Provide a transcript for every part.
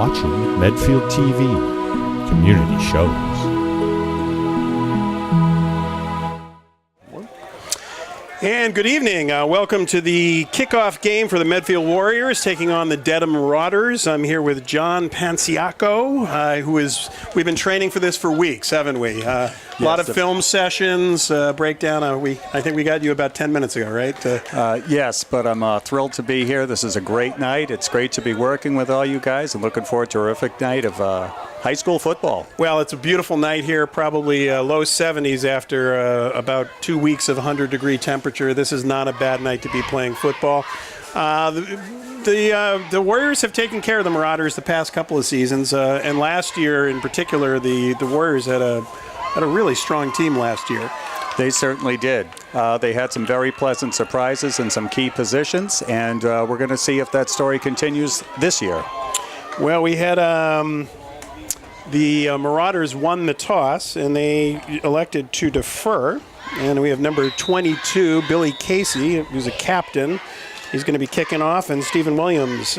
watching Medfield TV, community shows. And good evening. Welcome to the kickoff game for the Medfield Warriors taking on the Dedham Marauders. I'm here with John Panciaco, we've been training for this for weeks, haven't we? A lot of film sessions, breakdown. I think we got you about 10 minutes ago, right? Yes, but I'm thrilled to be here. This is a great night. It's great to be working with all you guys and looking for a terrific night of high school football. Well, it's a beautiful night here, probably low 70s after about 2 weeks of 100-degree temperature. This is not a bad night to be playing football. The Warriors have taken care of the Marauders the past couple of seasons, and last year in particular, the Warriors had a really strong team last year. They certainly did. They had some very pleasant surprises in some key positions, and we're going to see if that story continues this year. Well, we had the Marauders won the toss, and they elected to defer. And we have number 22, Billy Casey, who's a captain. He's going to be kicking off, and Stephen Williams,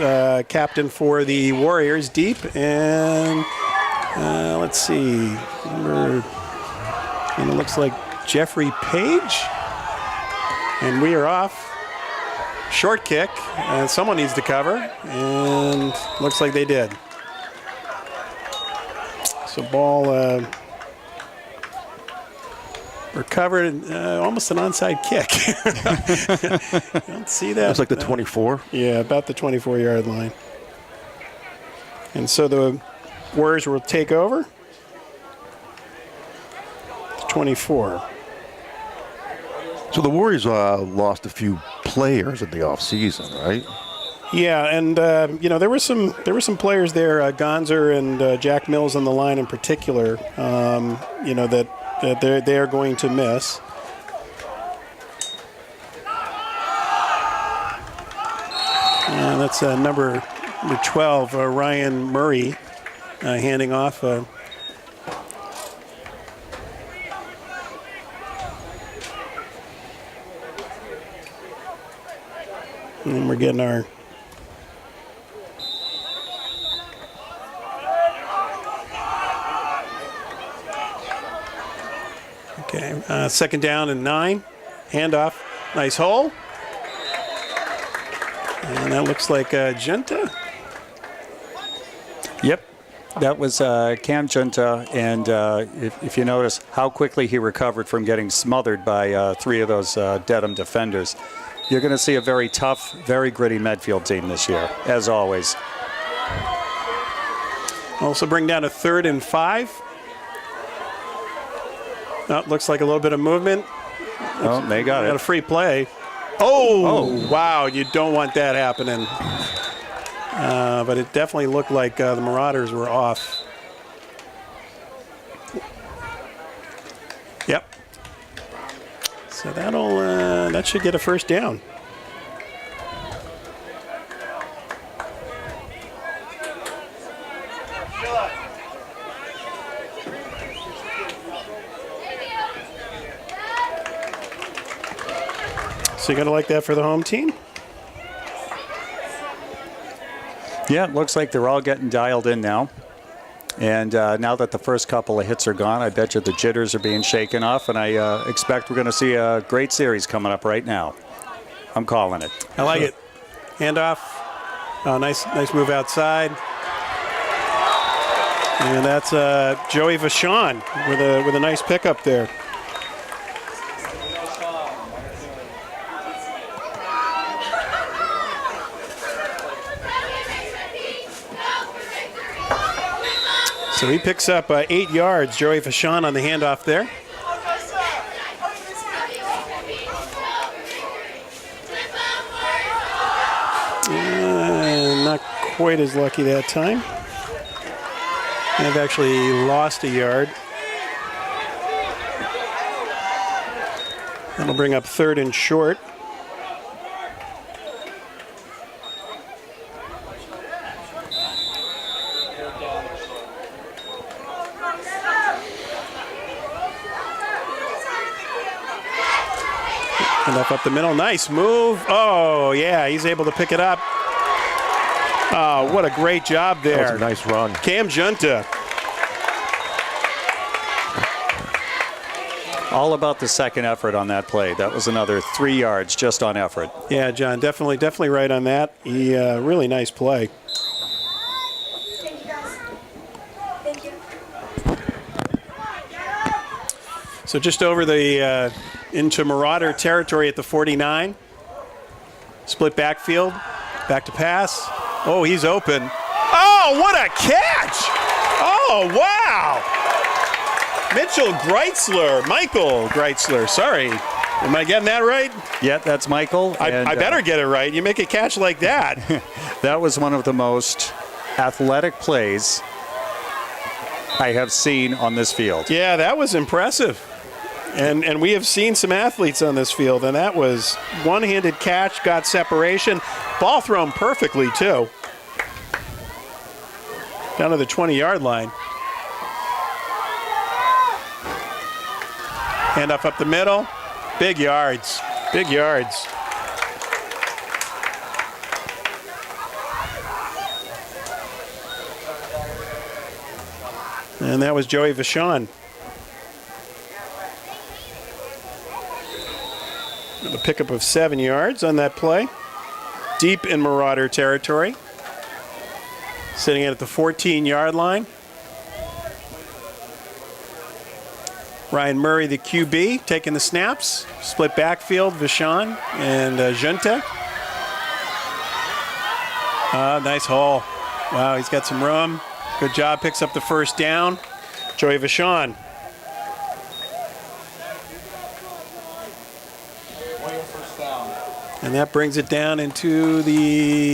captain for the Warriors, deep. And let's see, and it looks like Jeffrey Page. And we are off. Short kick, and someone needs to cover, and looks like they did. So ball recovered, almost an onside kick. Don't see that. Looks like the 24. Yeah, about the 24-yard line. And so the Warriors will take over. 24. So the Warriors lost a few players in the offseason, right? Yeah, and there were some players there, Gonzer and Jack Mills on the line in particular, that they are going to miss. That's number 12, Ryan Murray, handing off. And we're getting our second down and 9. Handoff. Nice hole. And that looks like Junta. Yep. That was Cam Junta. And if you notice how quickly he recovered from getting smothered by 3 of those Dedham defenders, you're going to see a very tough, very gritty Medfield team this year, as always. Also bring down a 3rd and 5. Oh, looks like a little bit of movement. Oh, they got it. Got a free play. Oh, wow, you don't want that happening. But it definitely looked like the Marauders were off. Yep. So that should get a first down. So you got to like that for the home team? Yeah, it looks like they're all getting dialed in now. And now that the first couple of hits are gone, I bet you the jitters are being shaken off, and I expect we're going to see a great series coming up right now. I'm calling it. I like it. Handoff. Nice move outside. And that's Joey Vachon with a nice pickup there. So he picks up 8 yards, Joey Vachon on the handoff there. Not quite as lucky that time. I've actually lost a yard. That'll bring up 3rd and short. Enough up the middle. Nice move. Oh, yeah, he's able to pick it up. Oh, what a great job there. That was a nice run. Cam Junta. All about the second effort on that play. That was another 3 yards just on effort. Yeah, John, definitely right on that. He really nice play. Thank you, guys. Thank you. So just over the into Marauder territory at the 49. Split backfield. Back to pass. Oh, he's open. Oh, what a catch! Oh, wow! Michael Greitzler, sorry. Am I getting that right? Yeah, that's Michael. I better get it right. You make a catch like that. That was one of the most athletic plays I have seen on this field. Yeah, that was impressive. And we have seen some athletes on this field, and that was one-handed catch, got separation. Ball thrown perfectly, too. Down to the 20-yard line. Hand off up the middle. Big yards. Big yards. And that was Joey Vachon. A pickup of 7 yards on that play. Deep in Marauder territory. Sitting at the 14-yard line. Ryan Murray, the QB, taking the snaps. Split backfield, Vachon and Junta. Nice haul. Wow, he's got some room. Good job, picks up the first down. Joey Vachon. And that brings it down into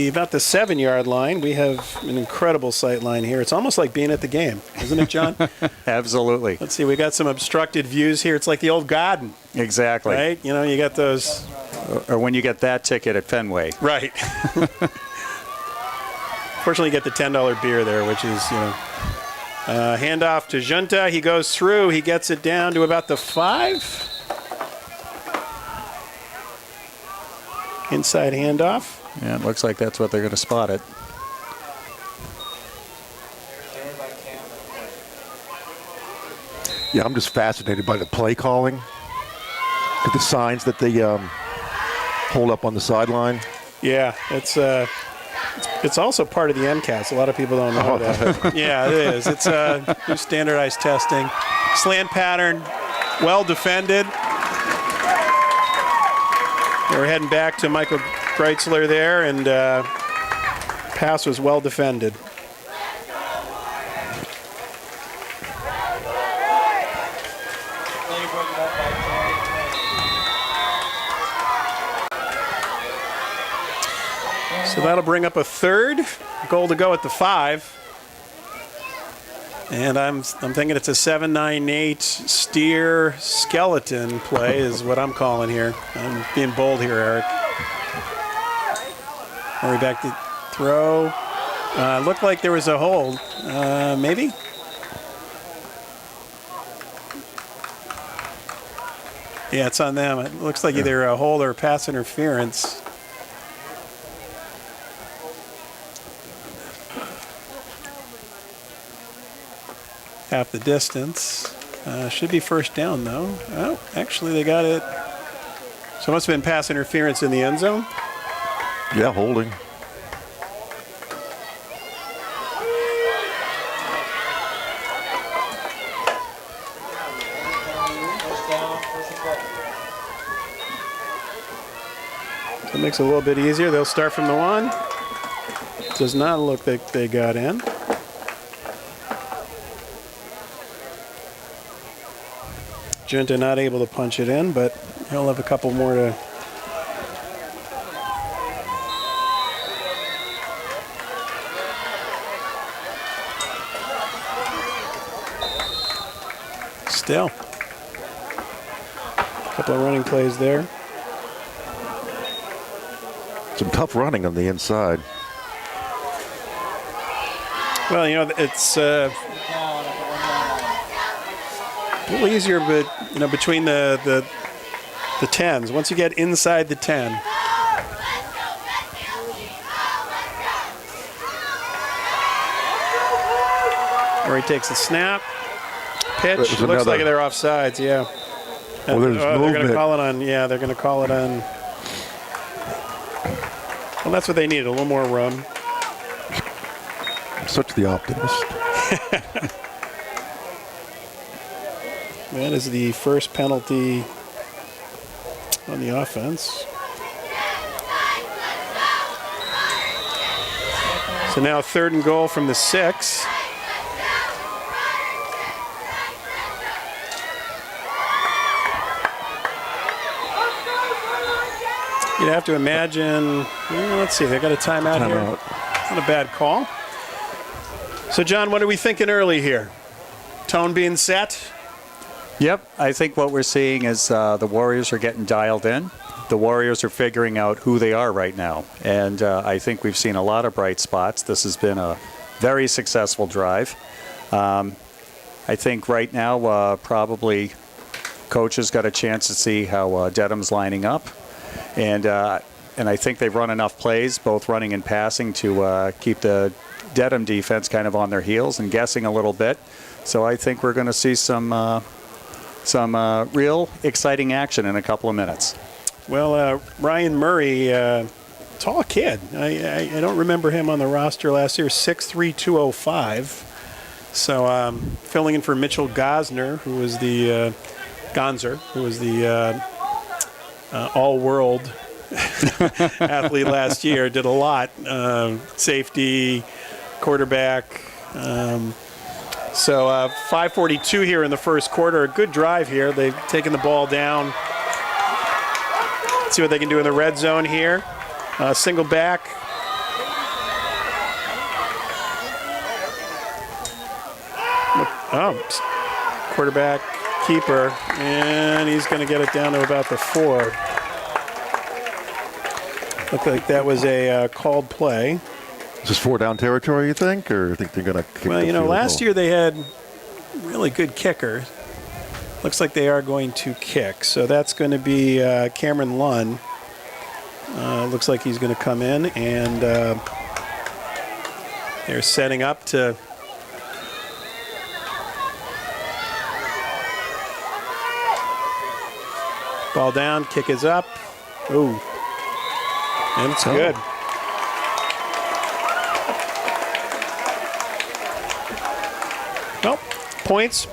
about the 7-yard line. We have an incredible sight line here. It's almost like being at the game, isn't it, John? Absolutely. Let's see, we got some obstructed views here. It's like the old Garden. Exactly. Right? You know, you got those. Or when you get that ticket at Fenway. Right. Fortunately, you get the $10 beer there, which is, handoff to Junta. He goes through. He gets it down to about the 5. Inside handoff. Yeah, it looks like that's what they're going to spot it. Yeah, I'm just fascinated by the play calling. The signs that they hold up on the sideline. Yeah, it's also part of the MCAS. A lot of people don't know that. Yeah, it is. It's new standardized testing. Slant pattern, well defended. We're heading back to Michael Greitzler there, and pass was well defended. So that'll bring up a third. Goal to go at the 5. And I'm thinking it's a 7-9-8 steer skeleton play is what I'm calling here. I'm being bold here, Eric. Are we back to throw? Looked like there was a hold. Maybe? Yeah, it's on them. It looks like either a hold or pass interference. Half the distance. Should be first down, though. Oh, actually, they got it. So it must have been pass interference in the end zone. Yeah, holding. So it makes it a little bit easier. They'll start from the 1. Does not look like they got in. Junta not able to punch it in, but he'll have a couple more to. Still. A couple of running plays there. Some tough running on the inside. Well, it's a little easier, but between the 10s. Once you get inside the 10, Murray takes the snap. Pitch. There's Looks another- like they're offsides, yeah. Well, there's they're going to movement. call it on, yeah, they're going to call it on. Well, that's what they need, a little more room. Such the optimist. That is the first penalty on the offense. So now 3rd and goal from the 6. You'd have to imagine, let's see, they got a timeout here. Timeout. Not a bad call. So, John, what are we thinking early here? Tone being set? Yep, I think what we're seeing is the Warriors are getting dialed in. The Warriors are figuring out who they are right now. And I think we've seen a lot of bright spots. This has been a very successful drive. I think right now probably coach has got a chance to see how Dedham's lining up. And I think they've run enough plays, both running and passing, to keep the Dedham defense kind of on their heels and guessing a little bit. So I think we're going to see some real exciting action in a couple of minutes. Well, Ryan Murray, tall kid. I don't remember him on the roster last year, 6'3", 205. So filling in for Mitchell Gosner, who was the all-world athlete last year, did a lot. Safety, quarterback. So 5:42 here in the first quarter. A good drive here. They've taken the ball down. Let's see what they can do in the red zone here. Single back. Oh, quarterback, keeper, and he's going to get it down to about the 4. Looked like that was a called play. Is this 4-down territory, you think, or you think they're going to kick Well, the you know, field last goal? year they had really good kickers. Looks like they are going to kick. So that's going to be Cameron Lunn. Looks like he's going to come in, and they're setting up to ball down, kick is up. Ooh. And it's good. Well, points.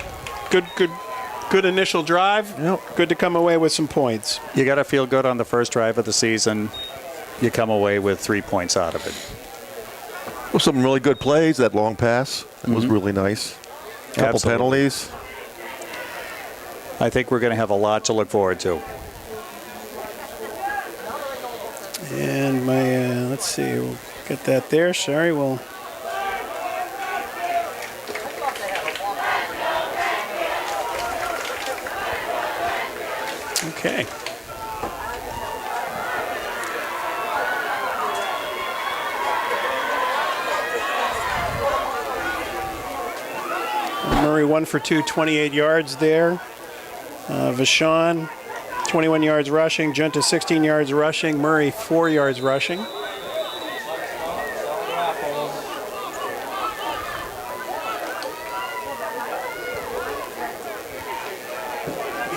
Good initial drive. Yep. Good to come away with some points. You got to feel good on the first drive of the season. You come away with 3 points out of it. Well, some really good plays. That long pass was really nice. Couple Absolutely. penalties. I think we're going to have a lot to look forward to. And my, let's see, we'll get that there. Sorry, we'll. Okay. Murray 1 for 2, 28 yards there. Vachon, 21 yards rushing. Junta, 16 yards rushing. Murray, 4 yards rushing.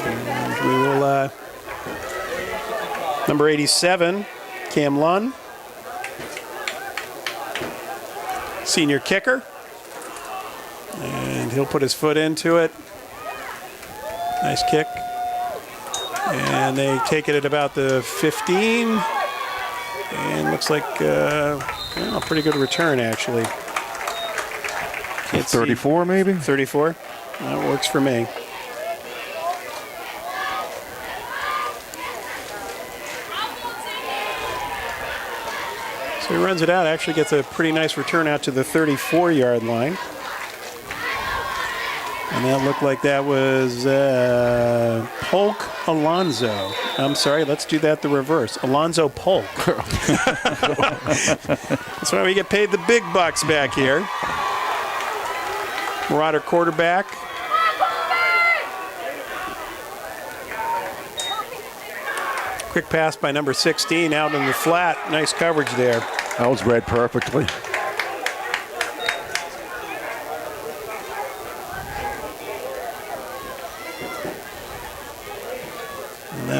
And we will, number 87, Cam Lunn. Senior kicker. And he'll put his foot into it. Nice kick. And they take it at about the 15. And looks like a pretty good return, actually. Can't see. 34, maybe? 34? That works for me. So he runs it out, actually gets a pretty nice return out to the 34-yard line. And that looked like that was Polk Alonzo. I'm sorry, let's do that the reverse. Alonzo Polk. That's why we get paid the big bucks back here. Marauder quarterback. Quick pass by number 16 out in the flat. Nice coverage there. That was read perfectly.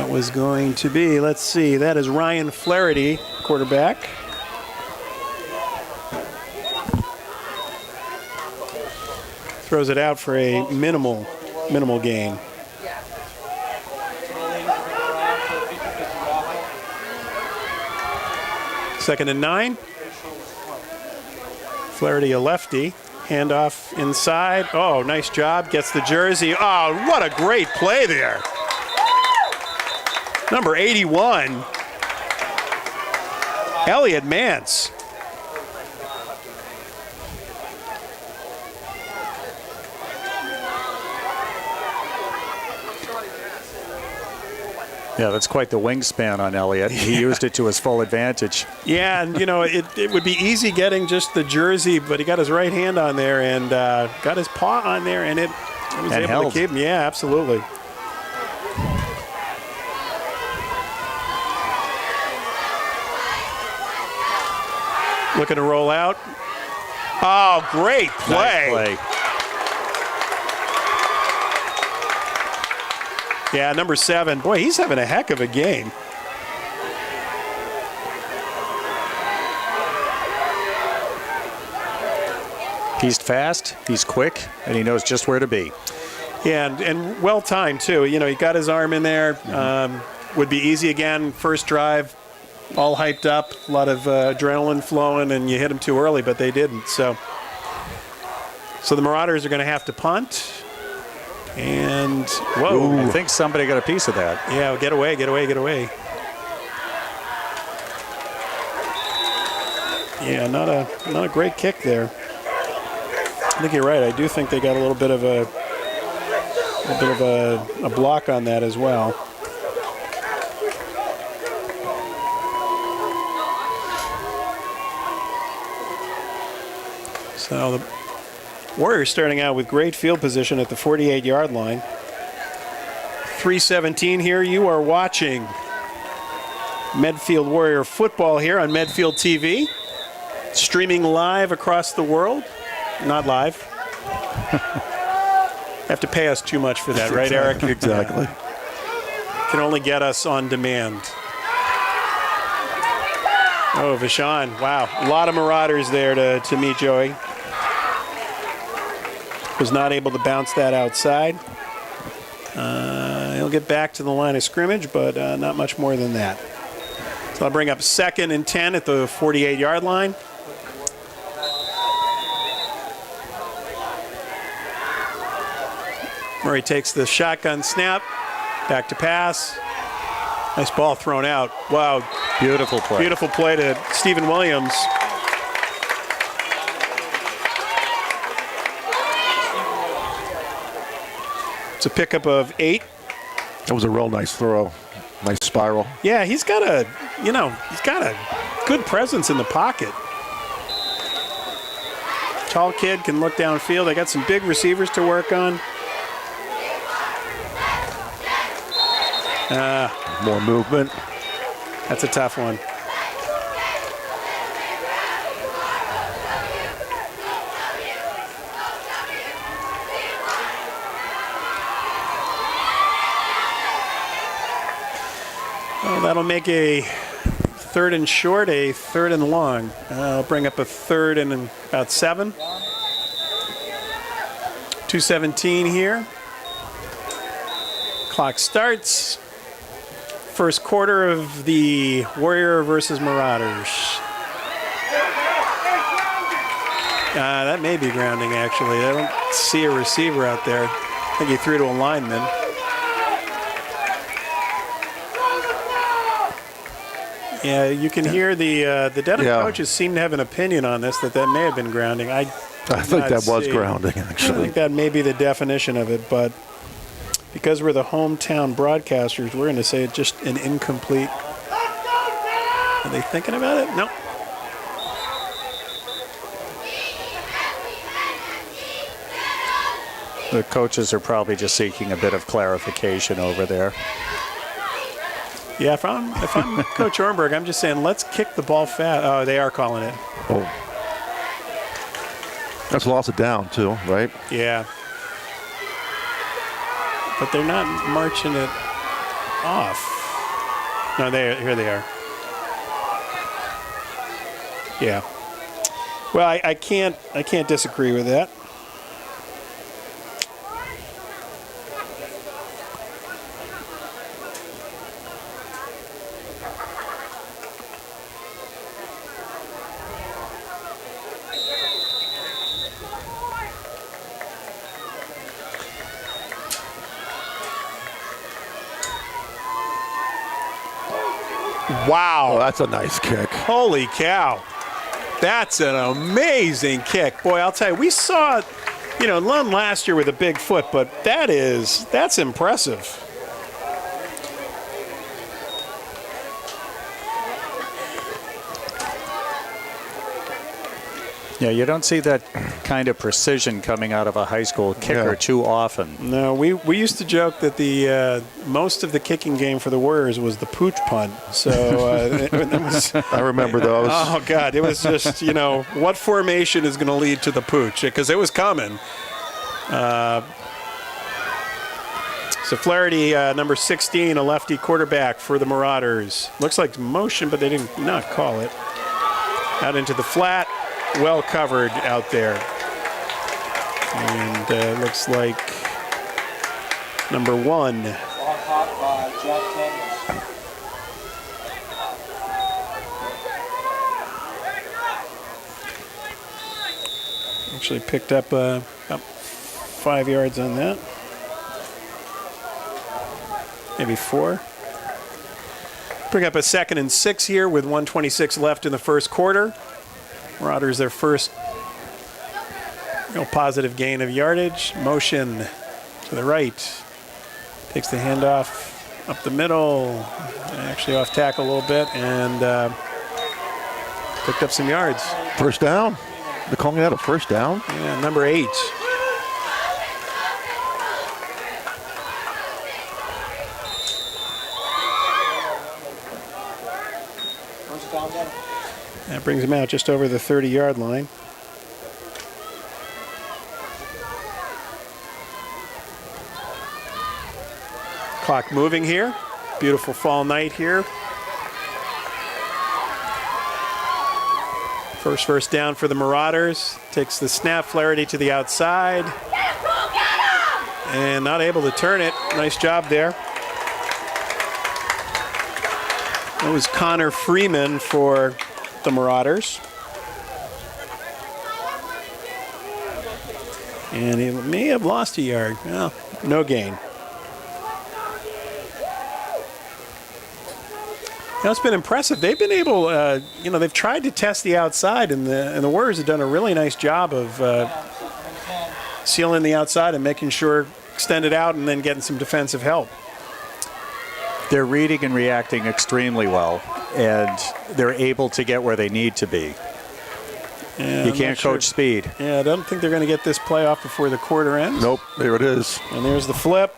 That was going to be, let's see, that is Ryan Flaherty, quarterback. Throws it out for a minimal gain. Second and 9. Flaherty, a lefty. Handoff inside. Oh, nice job. Gets the jersey. Oh, what a great play there. Number 81, Elliott Mance. Yeah, that's quite the wingspan on Elliott. He used it to his full advantage. Yeah, and it would be easy getting just the jersey, but he got his right hand on there and got his paw on there, and it was and able held. to keep him. Yeah, absolutely. Looking to roll out. Oh, great play. Nice play. Yeah, number 7. Boy, he's having a heck of a game. He's fast, he's quick, and he knows just where to be. Yeah, and well timed too. He got his arm in there. Would be easy again. First drive, all hyped up, a lot of adrenaline flowing, and you hit them too early, but they didn't. So the Marauders are going to have to punt. And whoa! I think somebody got a piece of that. Yeah, get away, get away, get away. Yeah, not a great kick there. I think you're right. I do think they got a little bit of a block on that as well. So the Warriors starting out with great field position at the 48-yard line. 3:17 here. You are watching Medfield Warrior football here on Medfield TV. Streaming live across the world. Not live. Have to pay us too much for that, right, Eric? Exactly. Can only get us on demand. Oh, Vashon. Wow. A lot of Marauders there to meet Joey. Was not able to bounce that outside. He'll get back to the line of scrimmage, but not much more than that. So I'll bring up 2nd and 10 at the 48-yard line. Murray takes the shotgun snap, back to pass. Nice ball thrown out. Wow. Beautiful play. Beautiful play to Stephen Williams. It's a pickup of 8. That was a real nice throw. Nice spiral. Yeah, he's got a good presence in the pocket. Tall kid, can look downfield. They got some big receivers to work on. More movement. That's a tough one. Well, that'll make a 3rd and short, a 3rd and long. I'll bring up a 3rd and about 7. 2:17 here. Clock starts. First quarter of the Warrior versus Marauders. That may be grounding, actually. I don't see a receiver out there. I think he threw to a lineman. Yeah, you can hear the Dedham coaches seem to have an opinion on this, that may have been grounding. I think that was grounding, actually. I think that may be the definition of it, but because we're the hometown broadcasters, we're going to say it's just an incomplete. Are they thinking about it? No. The coaches are probably just seeking a bit of clarification over there. Yeah, if I'm Coach Ornberg, I'm just saying let's kick the ball fast. Oh, they are calling it. Oh. That's loss of down, too, right? Yeah. But they're not marching it off. No, here they are. Yeah. Well, I can't disagree with that. Wow. Oh, that's a nice kick. Holy cow. That's an amazing kick. Boy, I'll tell you, we saw, Lund last year with a big foot, but that's impressive. Yeah, you don't see that kind of precision coming out of a high school kicker too often. No, we used to joke that the most of the kicking game for the Warriors was the pooch punt. So it was, I remember those. Oh God, it was just what formation is going to lead to the pooch, because it was coming. So Flaherty, number 16, a lefty quarterback for the Marauders. Looks like motion, but they did not call it. Out into the flat. Well covered out there. And looks like number 1. Actually picked up about 5 yards on that. Maybe 4. Pick up a 2nd and 6 here with 1:26 left in the first quarter. Marauders their first real positive gain of yardage. Motion to the right. Takes the handoff up the middle. Actually off tackle a little bit and picked up some yards. First down. They're calling that a first down? Yeah, number 8. That brings him out just over the 30-yard line. Clock moving here. Beautiful fall night here. First down for the Marauders. Takes the snap, Flaherty to the outside. And not able to turn it. Nice job there. That was Connor Freeman for the Marauders. And he may have lost a yard. Well, no gain. It's been impressive. They've been able, they've tried to test the outside, and the Warriors have done a really nice job of sealing the outside and making sure extend it out and then getting some defensive help. They're reading and reacting extremely well, and they're able to get where they need to be. Yeah, you can't coach speed. Yeah, I don't think they're going to get this play off before the quarter ends. Nope, there it is. And there's the flip.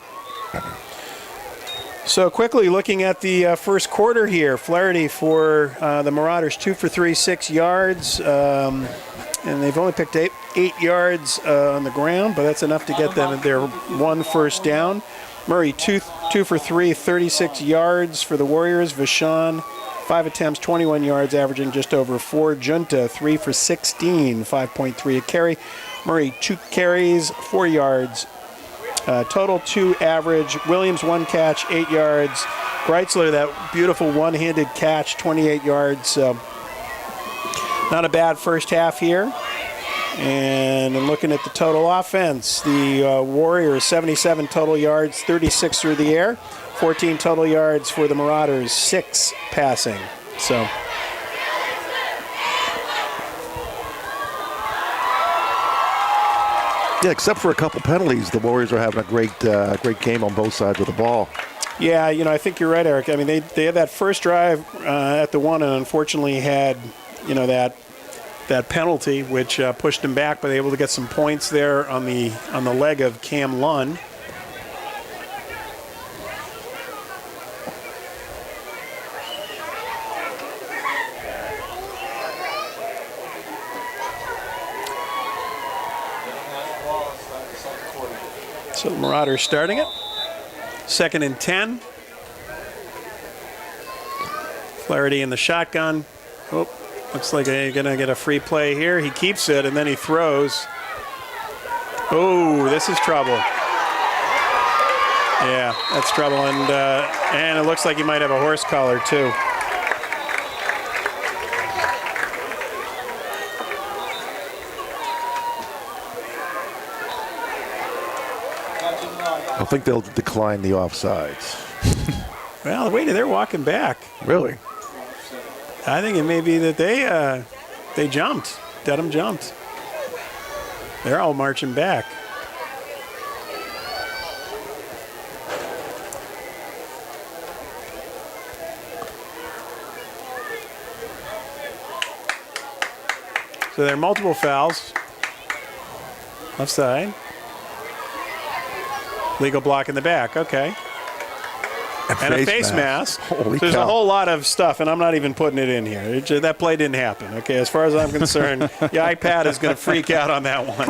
So quickly looking at the first quarter here, Flaherty for the Marauders, 2 for 3, 6 yards. And they've only picked 8 yards on the ground, but that's enough to get them their 1 first down. Murray, 2 for 3, 36 yards for the Warriors. Vachon, 5 attempts, 21 yards, averaging just over 4. Junta, 3 for 16, 5.3 a carry. Murray, 2 carries, 4 yards. Total 2 average. Williams, 1 catch, 8 yards. Greitzler, that beautiful one-handed catch, 28 yards. Not a bad first half here. And looking at the total offense, the Warriors, 77 total yards, 36 through the air, 14 total yards for the Marauders, 6 passing. So. Yeah, except for a couple penalties, the Warriors are having a great game on both sides of the ball. Yeah, I think you're right, Eric. I mean, they had that first drive at the 1 and unfortunately had, that penalty, which pushed them back, but they were able to get some points there on the leg of Cam Lund. So the Marauders starting it. 2nd and 10. Flaherty in the shotgun. Oh, looks like they're going to get a free play here. He keeps it, and then he throws. Oh, this is trouble. Yeah, that's trouble. And it looks like he might have a horse collar, too. I think they'll decline the offsides. Well, wait, they're walking back. Really? I think it may be that they jumped. Dedham jumped. They're all marching back. So there are multiple fouls. Left side. Legal block in the back. Okay. And a face mask. Holy There's cow. a whole lot of stuff, and I'm not even putting it in here. That play didn't happen. Okay, as far as I'm concerned, the iPad is going to freak out on that one.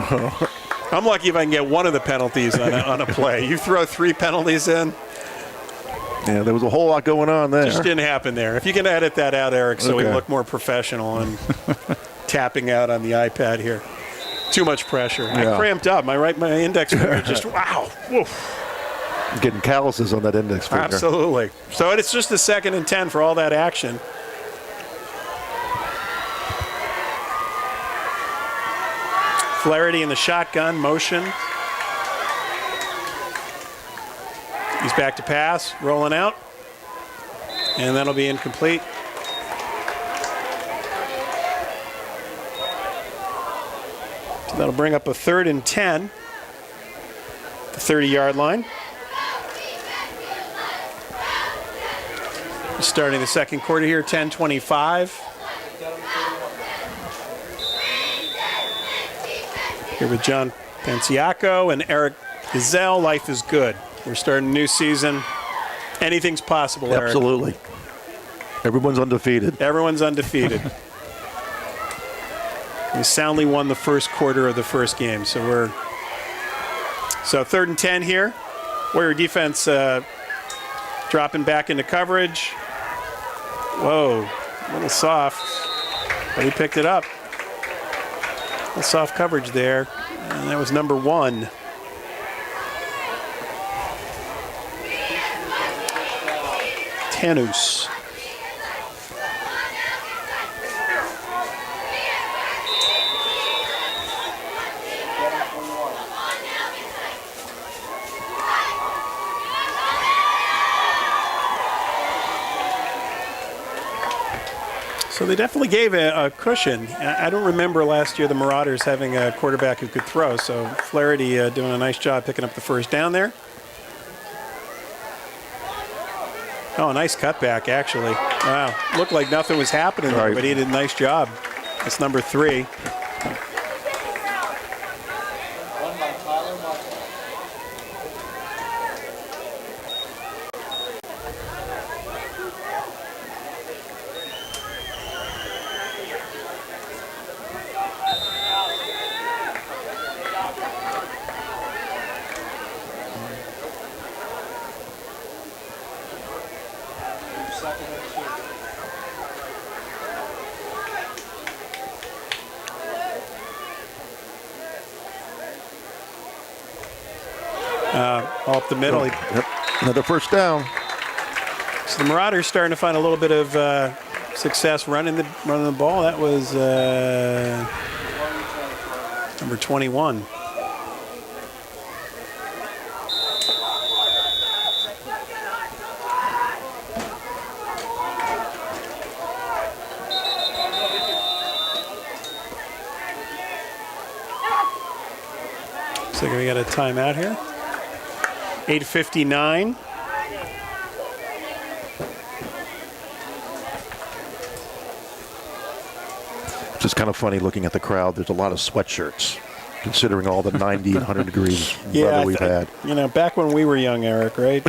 I'm lucky if I can get one of the penalties on a play. You throw 3 penalties in. Yeah, there was a whole lot going on there. Just didn't happen there. If you can edit that out, Eric, so we Okay. look more professional and tapping out on the iPad here. Too much pressure. Yeah. I cramped up. My index finger just, wow. Woof. Getting calluses on that index finger. Absolutely. So it's just a 2nd and 10 for all that action. Flaherty in the shotgun, motion. He's back to pass, rolling out. And that'll be incomplete. So that'll bring up a 3rd and 10. The 30-yard line. Starting the second quarter here, 10:25. Here with John Panciaco and Eric Gazelle. Life is good. We're starting a new season. Anything's possible, Eric. Absolutely. Everyone's undefeated. Everyone's undefeated. We soundly won the first quarter of the first game, so 3rd and 10 here. Warrior defense dropping back into coverage. Whoa, a little soft, but he picked it up. A little soft coverage there, and that was number 1. Tanus. So they definitely gave a cushion. I don't remember last year the Marauders having a quarterback who could throw, so Flaherty doing a nice job picking up the first down there. Oh, nice cutback, actually. Wow, looked like nothing was happening there, Right. but he did a nice job. That's number 3. All up the middle. Yep. Another first down. So the Marauders starting to find a little bit of success running the ball. That was number 21. So we got a timeout here. 8:59. It's just kind of funny looking at the crowd. There's a lot of sweatshirts, considering all the 90 and 100 degrees weather we've had. You know, back when we were young, Eric, right?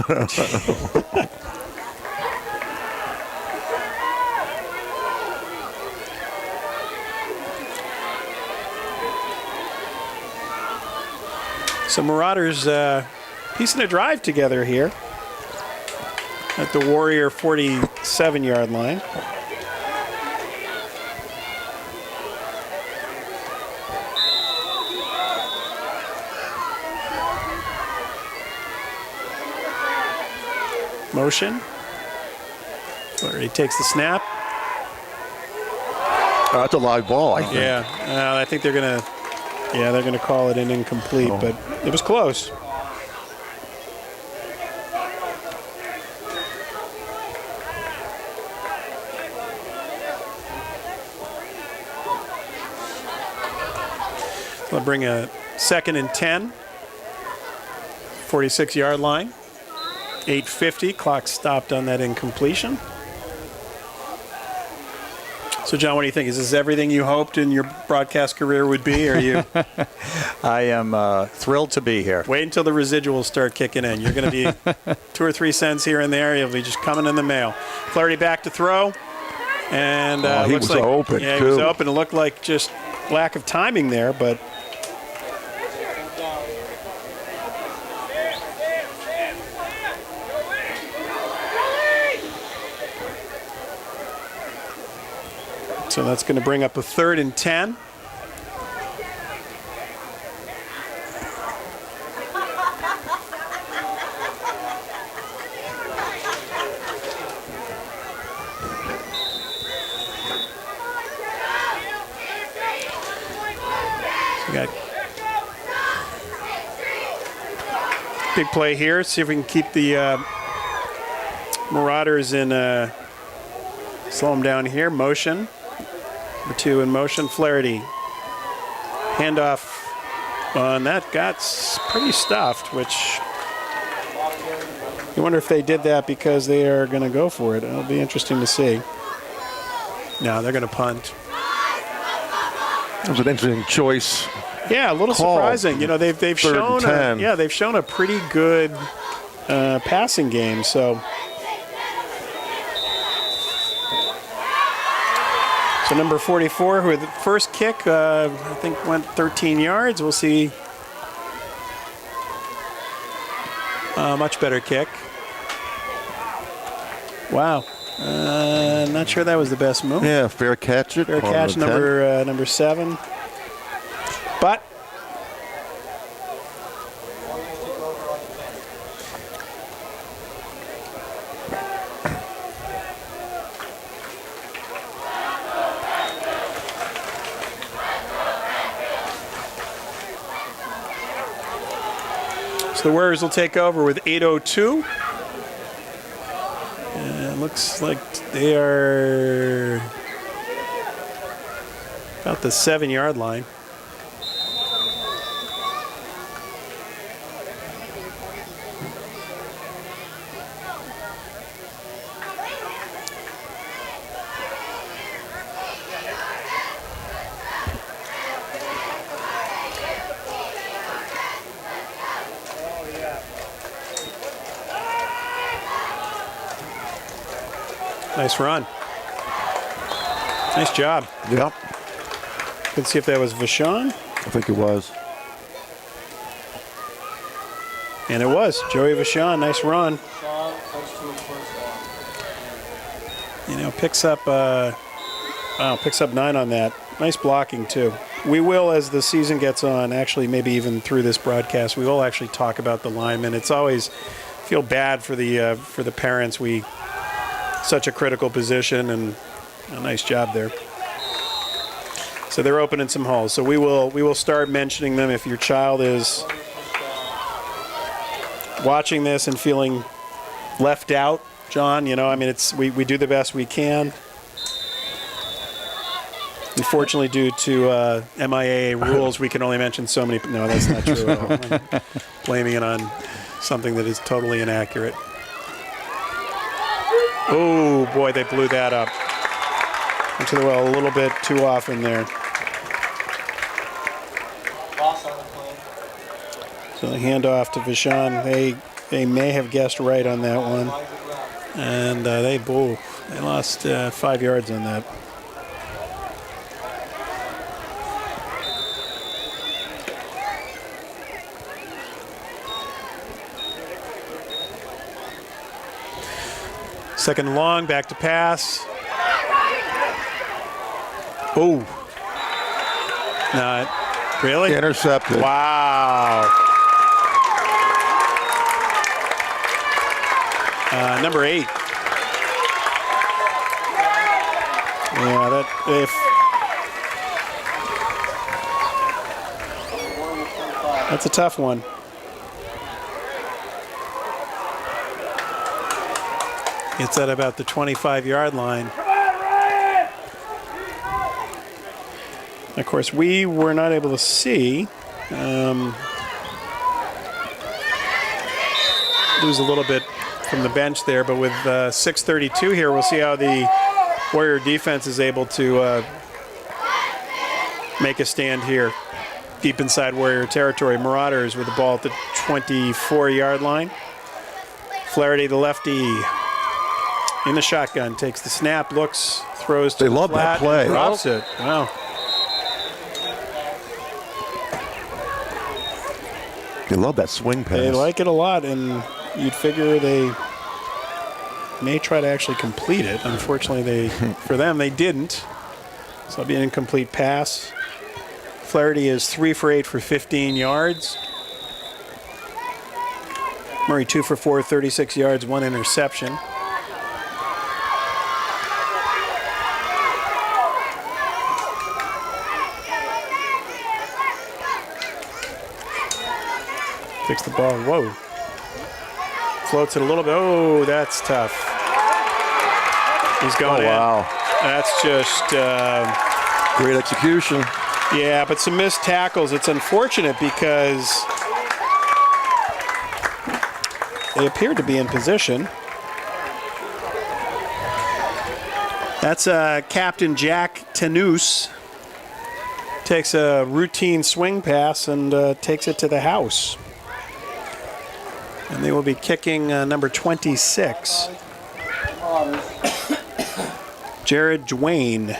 So Marauders piecing a drive together here. at the Warrior 47-yard line. Motion. Flaherty takes the snap. That's a live ball, I think. Yeah, I think they're gonna call it an incomplete, but it was close. We'll bring a 2nd and 10, 46-yard line. 8:50, clock stopped on that incompletion. So, John, what do you think? Is this everything you hoped in your broadcast career would be? Or are you? I am thrilled to be here. Wait until the residuals start kicking in. You're going to be 2 or 3 cents here and there. You'll be just coming in the mail. Flaherty back to throw. And he looks was like, open, yeah, he too. was open. It looked like just lack of timing there, but so that's going to bring up a 3rd and 10. So we got big play here. See if we can keep the Marauders in. Slow them down here. Motion. Number 2 in motion. Flaherty. Handoff on that. Got pretty stuffed, which you wonder if they did that because they are going to go for it. It'll be interesting to see. No, they're going to punt. It was an interesting choice. Yeah, a little Call. surprising. You know, they've shown 10. they've shown a pretty good passing game. So number 44, who had the first kick, I think went 13 yards. We'll see a much better kick. Wow. Not sure that was the best move. Yeah, fair catch it. Fair catch, number 7. But so the Warriors will take over with 8:02. And it looks like they are about the 7-yard line. Nice run. Nice job. Yep, Let's see if that was Vachon. I think it was. And it was. Joey Vachon, nice run. You know, picks up 9 on that. Nice blocking, too. We will, as the season gets on, actually maybe even through this broadcast, we will actually talk about the linemen. It's always feel bad for the parents. Such a critical position, and a nice job there. So they're opening some holes. So we will start mentioning them. If your child is watching this and feeling left out, John, you know, I mean, we do the best we can. Unfortunately, due to MIAA rules, we can only mention so many. No, that's not true at all. I'm blaming it on something that is totally inaccurate. Oh, boy, they blew that up. Into the well a little bit too often there. So the handoff to Vachon. They may have guessed right on that one. And they lost 5 yards on that. Second and long, back to pass. Oh. Not really? Intercepted. Wow. Number 8. Yeah, that's a tough one. It's at about the 25-yard line. Of course, we were not able to see. Lose a little bit from the bench there, but with 6:32 here, we'll see how the Warrior defense is able to make a stand here deep inside Warrior territory. Marauders with the ball at the 24-yard line. Flaherty, the lefty, in the shotgun, takes the snap, looks, throws to They the love that flat, play. and drops it. Wow. They love that swing pass. They like it a lot, and you'd figure they may try to actually complete it. Unfortunately, for them, they didn't. So it'll be an incomplete pass. Flaherty is 3 for 8 for 15 yards. Murray 2 for 4, 36 yards, 1 interception. Kicks the ball. Whoa. Floats it a little bit. Oh, that's tough. He's going in. Wow. That's just... Great execution. yeah, but some missed tackles. It's unfortunate because they appeared to be in position. That's Captain Jack Tanous. Takes a routine swing pass and takes it to the house. And they will be kicking number 26. Jared Dwayne.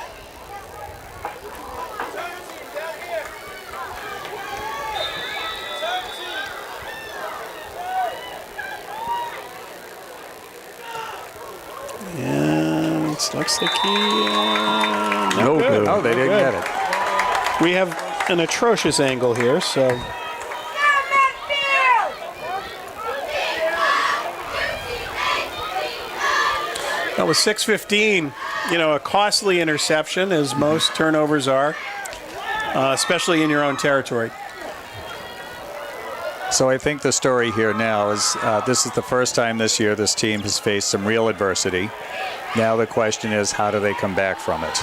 And it looks like he... No good. Oh, they didn't get it. We have an atrocious angle here, so... That was 6:15, a costly interception, as most turnovers are, especially in your own territory. So I think the story here now is this is the first time this year this team has faced some real adversity. Now the question is, how do they come back from it?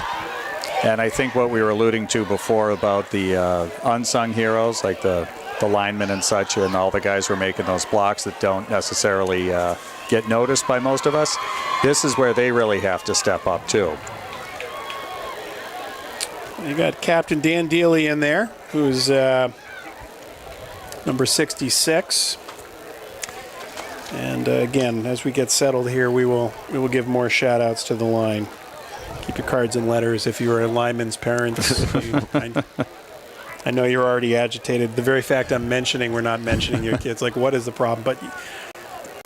And I think what we were alluding to before about the unsung heroes, like the linemen and such, and all the guys who are making those blocks that don't necessarily get noticed by most of us, this is where they really have to step up too. You got Captain Dan Dealey in there, who's number 66. And again, as we get settled here, we will give more shout-outs to the line. Keep your cards and letters if you are a lineman's parents. I know you're already agitated. The very fact I'm mentioning we're not mentioning your kids, like, what is the problem? But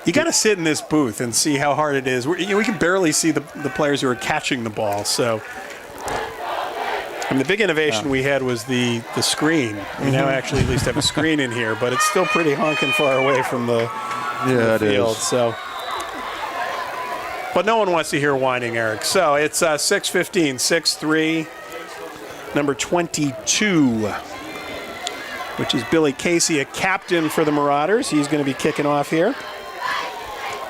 you got to sit in this booth and see how hard it is. We can barely see the players who are catching the ball. So, the big innovation we had was the screen. We now actually at least have a screen in here, but it's still pretty honking far away from the field. So, but no one wants to hear whining, Eric. So it's 6:15, 6-3, number 22, which is Billy Casey, a captain for the Marauders. He's going to be kicking off here.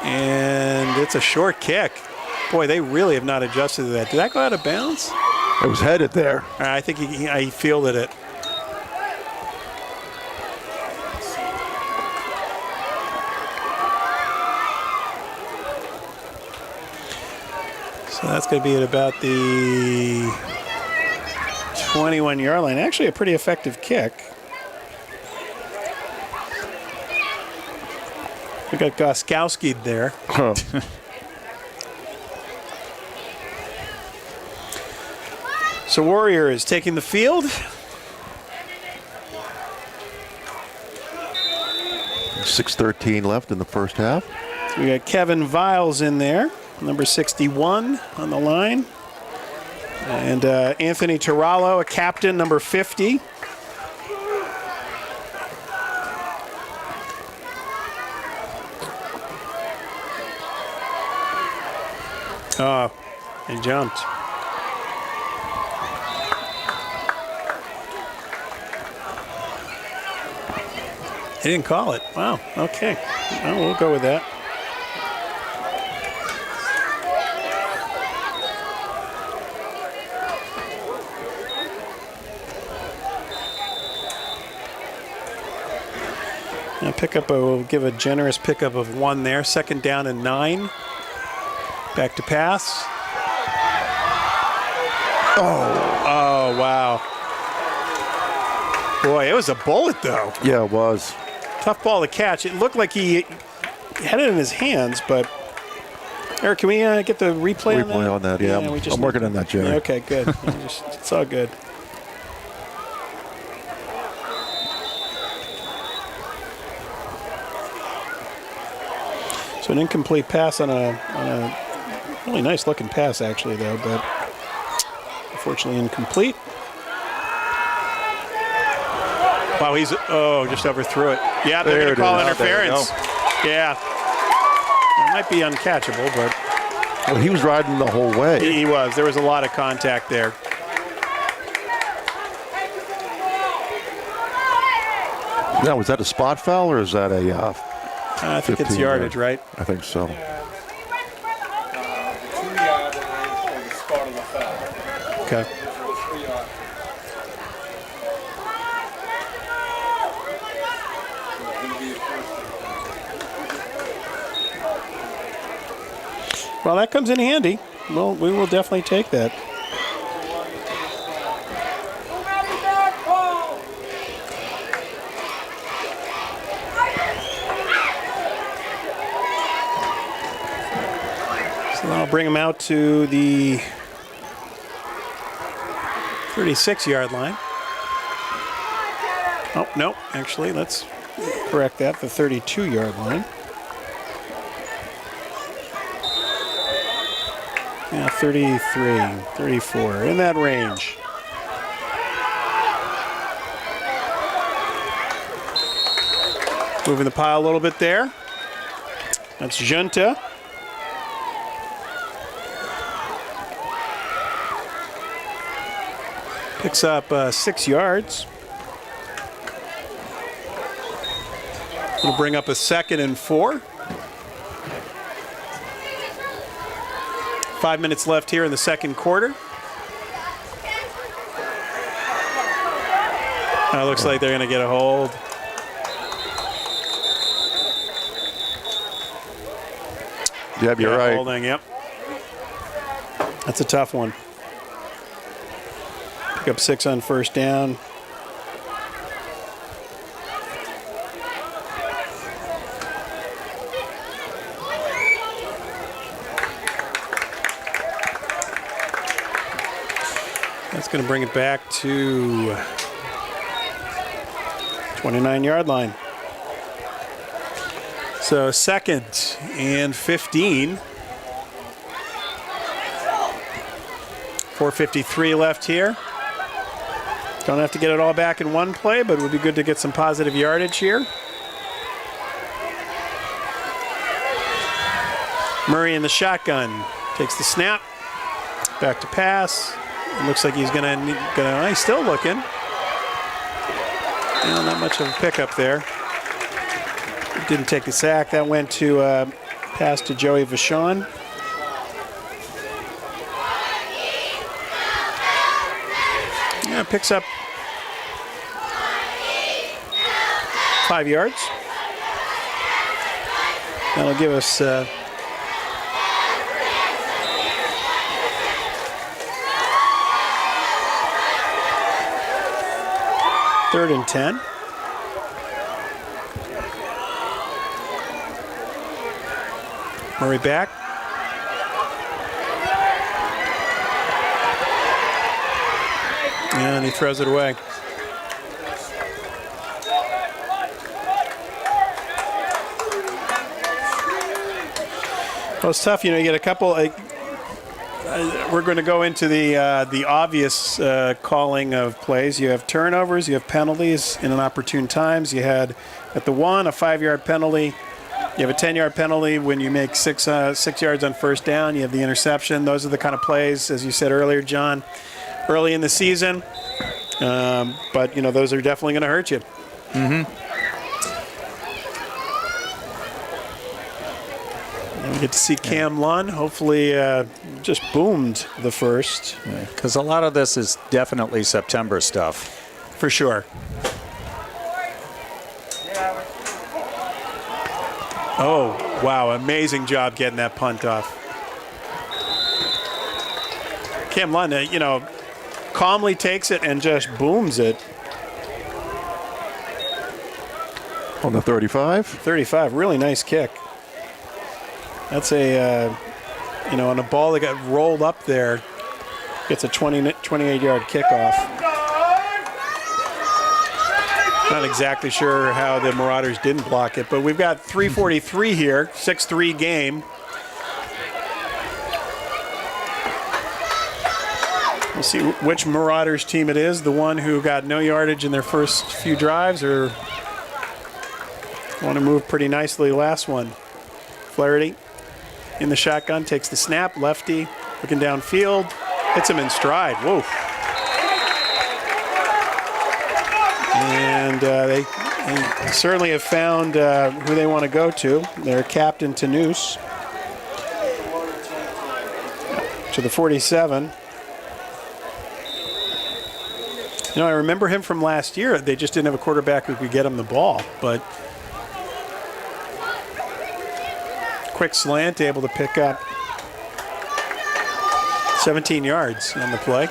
And it's a short kick. Boy, they really have not adjusted to that. Did that go out of bounds? It was headed there. I think he fielded it. So that's going to be at about the 21-yard line. Actually, a pretty effective kick. We got Goskowski there. Huh. So Warrior is taking the field. 6:13 left in the first half. So we got Kevin Viles in there. number 61 on the line. And Anthony Tirallo, a captain, number 50. Oh, he jumped. He didn't call it. Wow, okay. Well, we'll go with that. Now we'll give a generous pickup of 1 there. 2nd down and 9. Back to pass. Oh, wow. Boy, it was a bullet, though. Yeah, it was. Tough ball to catch. It looked like he had it in his hands, but Eric, can we get the replay on that? Replay on that, yeah. I'm working on that, Jerry. Okay, good. It's all good. So an incomplete pass on a really nice looking pass, actually, though, but unfortunately incomplete. Wow, he's just overthrew it. Yeah, they're going to call interference. Yeah, it might be uncatchable, but well, he was riding the whole way. He was. There was a lot of contact there. Now, was that a spot foul or is that a? I think it's yardage, right? I think so. 2 yard line on the spot of the foul. Okay. 3 yard. Well, that comes in handy. Well, we will definitely take that. So I'll bring him out to the 36-yard line. Oh, no, actually, let's correct that, the 32-yard line. Yeah, 33, 34, in that range. Moving the pile a little bit there. That's Junta. Picks up 6 yards. It'll bring up a 2nd and 4. 5 minutes left here in the 2nd quarter. It looks like they're going to get a hold. Yep, you're right. Holding, yep. That's a tough one. Pick up 6 on 1st down. That's going to bring it back to 29-yard line. So 2nd and 15. 4:53 left here. Don't have to get it all back in one play, but it would be good to get some positive yardage here. Murray in the shotgun. Takes the snap. Back to pass. It looks like he's he's still looking. Well, not much of a pickup there. Didn't take the sack. That went to pass to Joey Vachon. Yeah, picks up 5 yards. That'll give us 3rd and 10. Murray back. And he throws it away. Well, it's tough. You get a couple. We're going to go into the obvious calling of plays. You have turnovers, you have penalties in inopportune times. You had at the 1 a 5-yard penalty. You have a 10-yard penalty when you make 6 yards on first down. You have the interception. Those are the kind of plays, as you said earlier, John, early in the season. But those are definitely going to hurt you. Mm-hmm. We get to see Cam Lund. Hopefully, just boomed the first. Because a lot of this is definitely September stuff. For sure. Oh, wow. Amazing job getting that punt off. Cam Lund, calmly takes it and just booms it. On the 35? 35. Really nice kick. That's on a ball that got rolled up there, gets a 28-yard kickoff. Not exactly sure how the Marauders didn't block it, but we've got 3:43 here, 6-3 game. We'll see which Marauders team it is, the one who got no yardage in their first few drives or want to move pretty nicely last one. Flaherty in the shotgun, takes the snap, lefty, looking downfield, hits him in stride. Whoa. And they certainly have found who they want to go to. Their captain, Tanous, to the 47. I remember him from last year. They just didn't have a quarterback who could get him the ball, but quick slant, able to pick up 17 yards on the play.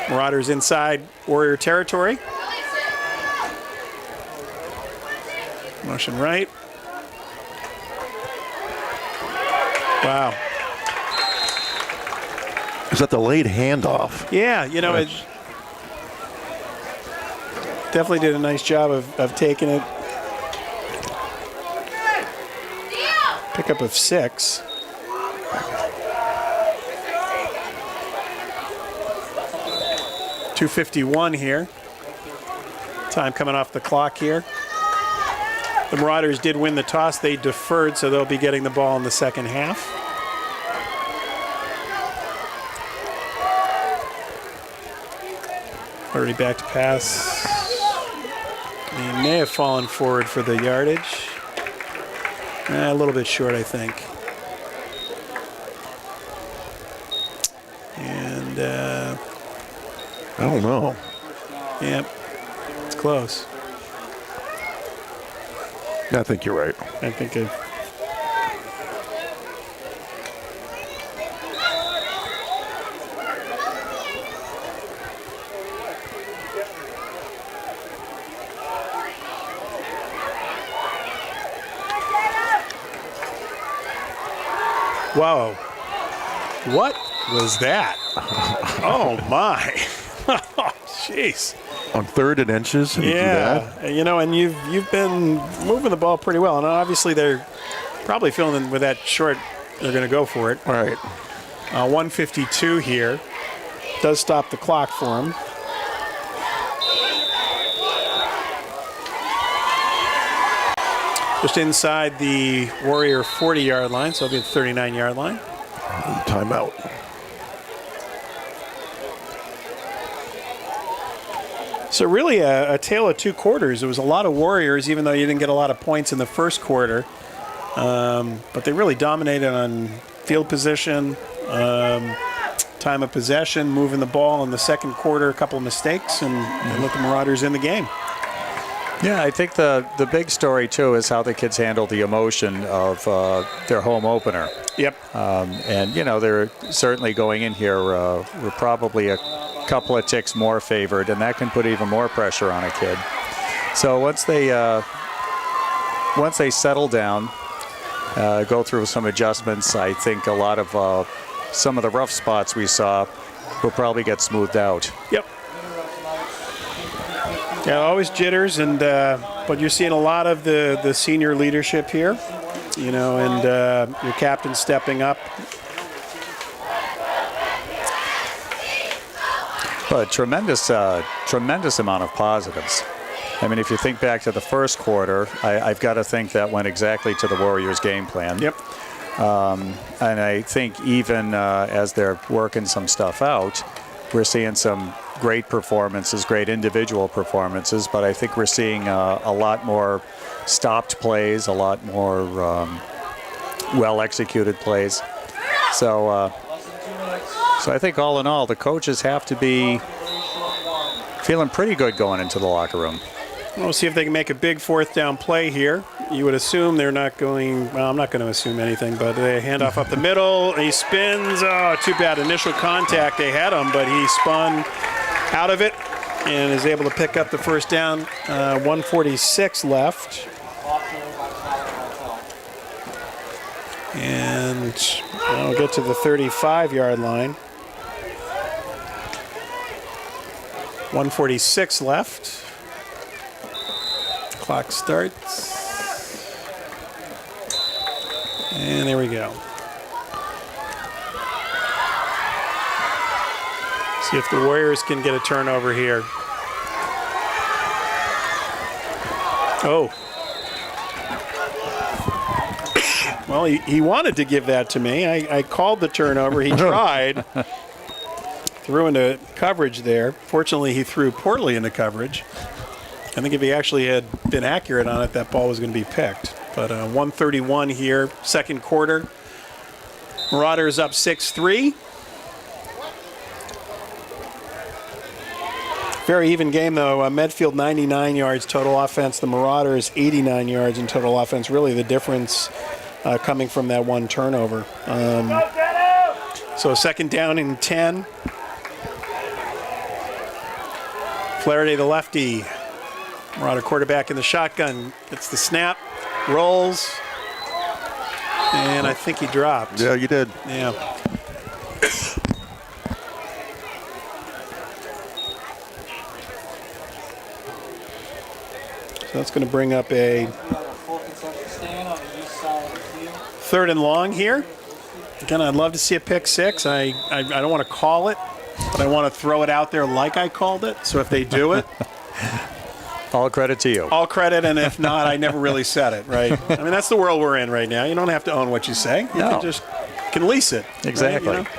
Marauders inside Warrior territory. Motion right. Wow. Is that the late handoff? Yeah, it definitely did a nice job of taking it. Pickup of 6. .251 here. Time coming off the clock here. The Marauders did win the toss. They deferred, so they'll be getting the ball in the second half. Already back to pass. He may have fallen forward for the yardage. A little bit short, I think. And I don't know. Yep, it's close. I think you're right. I think it. Whoa. What was that? Oh, my. Oh, jeez. On 3rd and inches? And yeah. And you've been moving the ball pretty well. And obviously they're probably feeling with that short, they're going to go for it. All right. 152 here. Does stop the clock for him. Just inside the Warrior 40-yard line, so it'll be the 39-yard line. Timeout. So really a tale of two quarters. It was a lot of Warriors, even though you didn't get a lot of points in the first quarter. But they really dominated on field position, time of possession, moving the ball in the second quarter, a couple of mistakes, and let the Marauders in the game. Yeah, I think the big story, too, is how the kids handled the emotion of their home opener. Yep. And, they're certainly going in here, we're probably a couple of ticks more favored, and that can put even more pressure on a kid. So once they settle down, go through some adjustments, I think a lot of some of the rough spots we saw will probably get smoothed out. Yep. Yeah, always jitters, and but you're seeing a lot of the senior leadership here. you know, and your captain stepping up. But tremendous amount of positives. I mean, if you think back to the first quarter, I've got to think that went exactly to the Warriors' game plan. Yep. And I think even as they're working some stuff out, we're seeing some great performances, great individual performances, but I think we're seeing a lot more stopped plays, a lot more well-executed plays. So I think all in all, the coaches have to be feeling pretty good going into the locker room. We'll see if they can make a big fourth down play here. You would assume they're not going, well, I'm not going to assume anything, but they hand off up the middle. He spins. Oh, too bad. Initial contact, they had him, but he spun out of it and is able to pick up the first down. 1:46 left. And we'll get to the 35-yard line. 1:46 left. Clock starts. And there we go. See if the Warriors can get a turnover here. Oh. Well, he wanted to give that to me. I called the turnover. He tried. Threw into coverage there. Fortunately, he threw poorly into coverage. I think if he actually had been accurate on it, that ball was going to be picked. But 1:31 here, second quarter. Marauders up 6-3. Very even game, though. Medfield 99 yards total offense. The Marauders 89 yards in total offense. Really the difference coming from that one turnover. So second down and 10. Flaherty, the lefty. Marauder quarterback in the shotgun. Gets the snap. Rolls. And I think he dropped. Yeah, you did. Yeah. So that's going to bring up a third and long here. Again, I'd love to see a pick six. I don't want to call it, but I want to throw it out there like I called it. So if they do it, all credit to you. All credit, and if not, I never really said it, right? I mean, that's the world we're in right now. You don't have to own what you say. You can lease it. Exactly. Right, you know?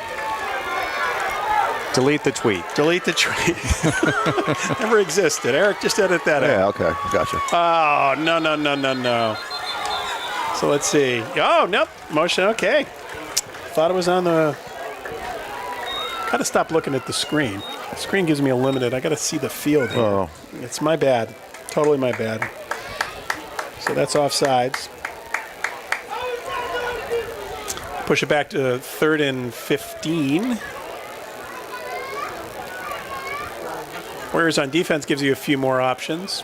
Delete the tweet. Delete the tweet. Never existed. Eric, just edit that out. Yeah, okay. Gotcha. Oh, no. So let's see. Oh, nope. Motion, okay. Thought it was on the... Got to stop looking at the screen. The screen gives me a limited. I got to see the field here. Oh. It's my bad. Totally my bad. So that's offsides. Push it back to 3rd and 15. Warriors on defense gives you a few more options.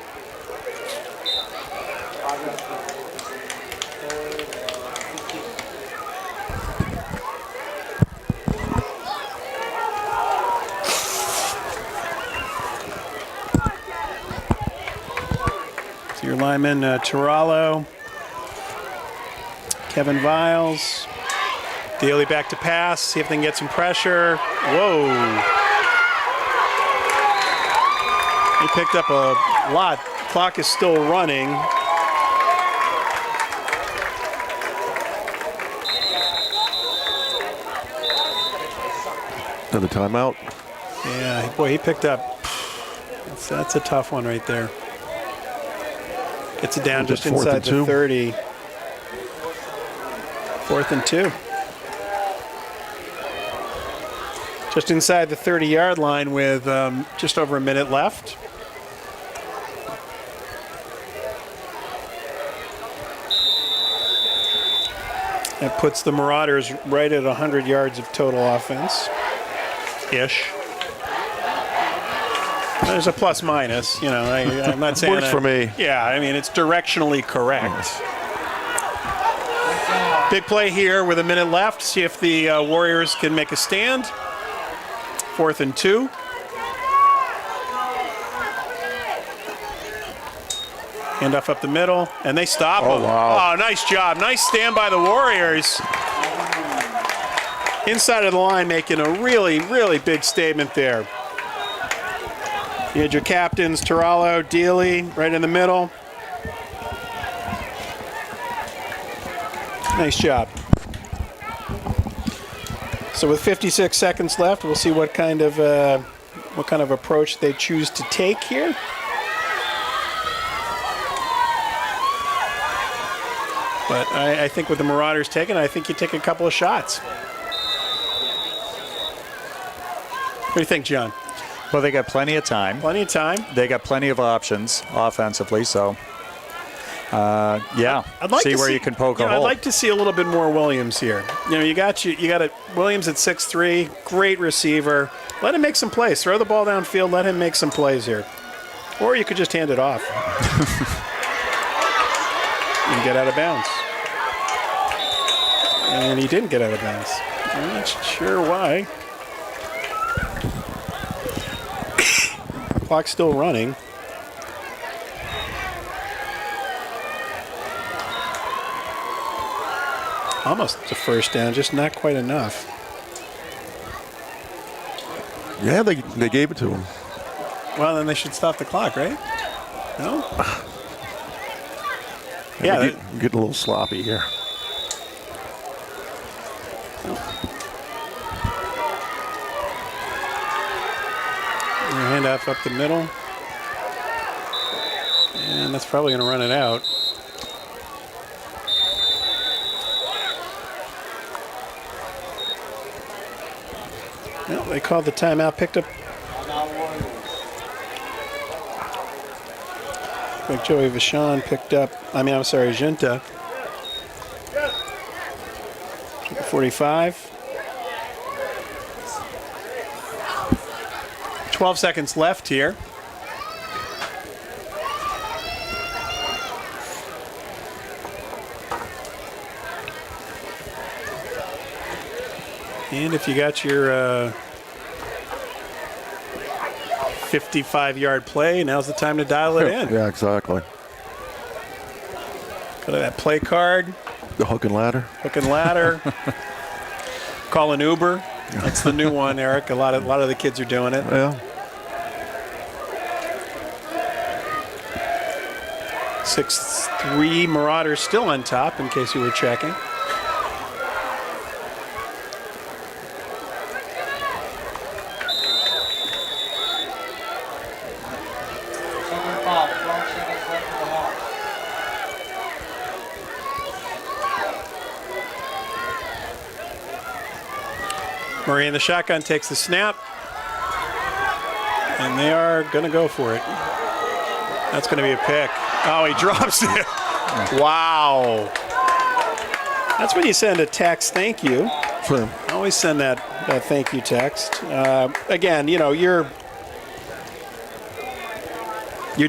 So your lineman, Turalo, Kevin Viles. Daly back to pass, see if they can get some pressure. Whoa. He picked up a lot. Clock is still running. Another timeout. Yeah, boy, he picked up. That's a tough one right there. Gets it down just inside the 30. 4th and 2. Just inside the 30-yard line with just over a minute left. That puts the Marauders right at 100 yards of total offense-ish. There's a plus minus, you know. I'm not saying works for me. Yeah, I mean it's directionally correct. Big play here with a minute left. See if the Warriors can make a stand. 4th and 2. Handoff up the middle, and they stop him. Wow. Oh, nice job. Nice stand by the Warriors. Inside of the line, making a really, really big statement there. You had your captains, Tarallo, Dealey, right in the middle. Nice job. So with 56 seconds left, we'll see what kind of approach they choose to take here. But I think with the Marauders taking, I think you take a couple of shots. What do you think, John? Well, they got plenty of time. Plenty of time. They got plenty of options offensively, so yeah. I'd like see to where you can poke a I'd hole. like to see a little bit more Williams here. You know, you got Williams at 6'3", great receiver. Let him make some plays. Throw the ball downfield. Let him make some plays here. Or you could just hand it off and get out of bounds. And he didn't get out of bounds. I'm not sure why. Clock's still running. Almost a first down, just not quite enough. Yeah, they gave it to him. Well, then they should stop the clock, right? No? Yeah, Yeah, getting a little sloppy here. Handoff up the middle. And that's probably going to run it out. Well, they called the timeout, picked up. Like Joey Vachon picked up, Junta. 45. 12 seconds left here. And if you got your 55-yard play, now's the time to dial it in. Yeah, exactly. Go to that play card. The hook and ladder. Hook and ladder. Call an Uber. That's the new one, Eric. A lot of the kids are doing it. Yeah. 6-3 Marauders still on top, in case you were checking. Murray in the shotgun takes the snap, and they are going to go for it. That's going to be a pick. Oh, he drops it. Wow. That's when you send a text, thank you. Sure. Always send that thank you text. Again, you know, your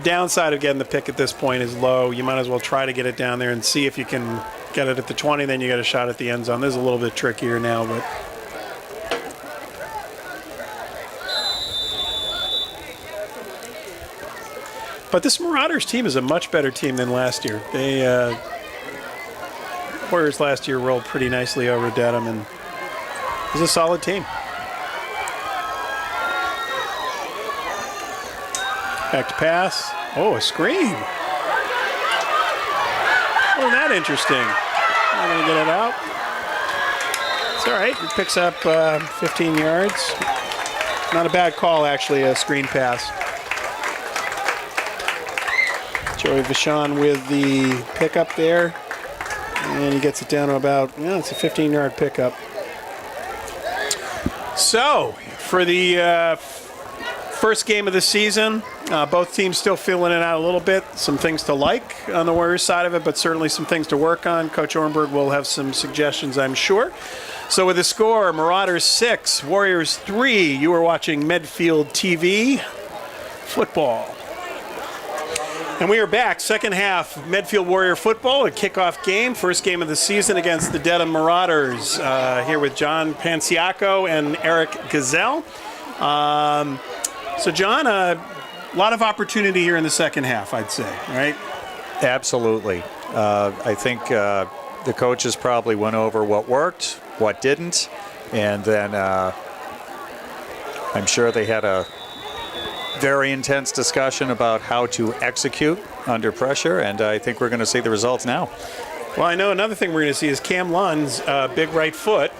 downside of getting the pick at this point is low. You might as well try to get it down there and see if you can get it at the 20, then you get a shot at the end zone. This is a little bit trickier now, but... But this Marauders team is a much better team than last year. They Warriors last year rolled pretty nicely over Dedham, and it was a solid team. Back to pass. Oh, a screen. Wasn't that interesting? I'm going to get it out. It's all right. It picks up 15 yards. Not a bad call, actually, a screen pass. Joey Vachon with the pickup there. And he gets it down to about, it's a 15-yard pickup. So, for the first game of the season, both teams still feeling it out a little bit. Some things to like on the Warriors side of it, but certainly some things to work on. Coach Ornberg will have some suggestions, I'm sure. So with the score, Marauders 6, Warriors 3, you are watching Medfield TV football. And we are back, second half, Medfield Warrior football, a kickoff game, first game of the season against the Dedham Marauders. Here with John Panciaco and Eric Gazelle. So John, a lot of opportunity here in the second half, I'd say, right? Absolutely. I think the coaches probably went over what worked, what didn't, and then I'm sure they had a very intense discussion about how to execute under pressure, and I think we're going to see the results now. Well, I know another thing we're going to see is Cam Lund's big right foot.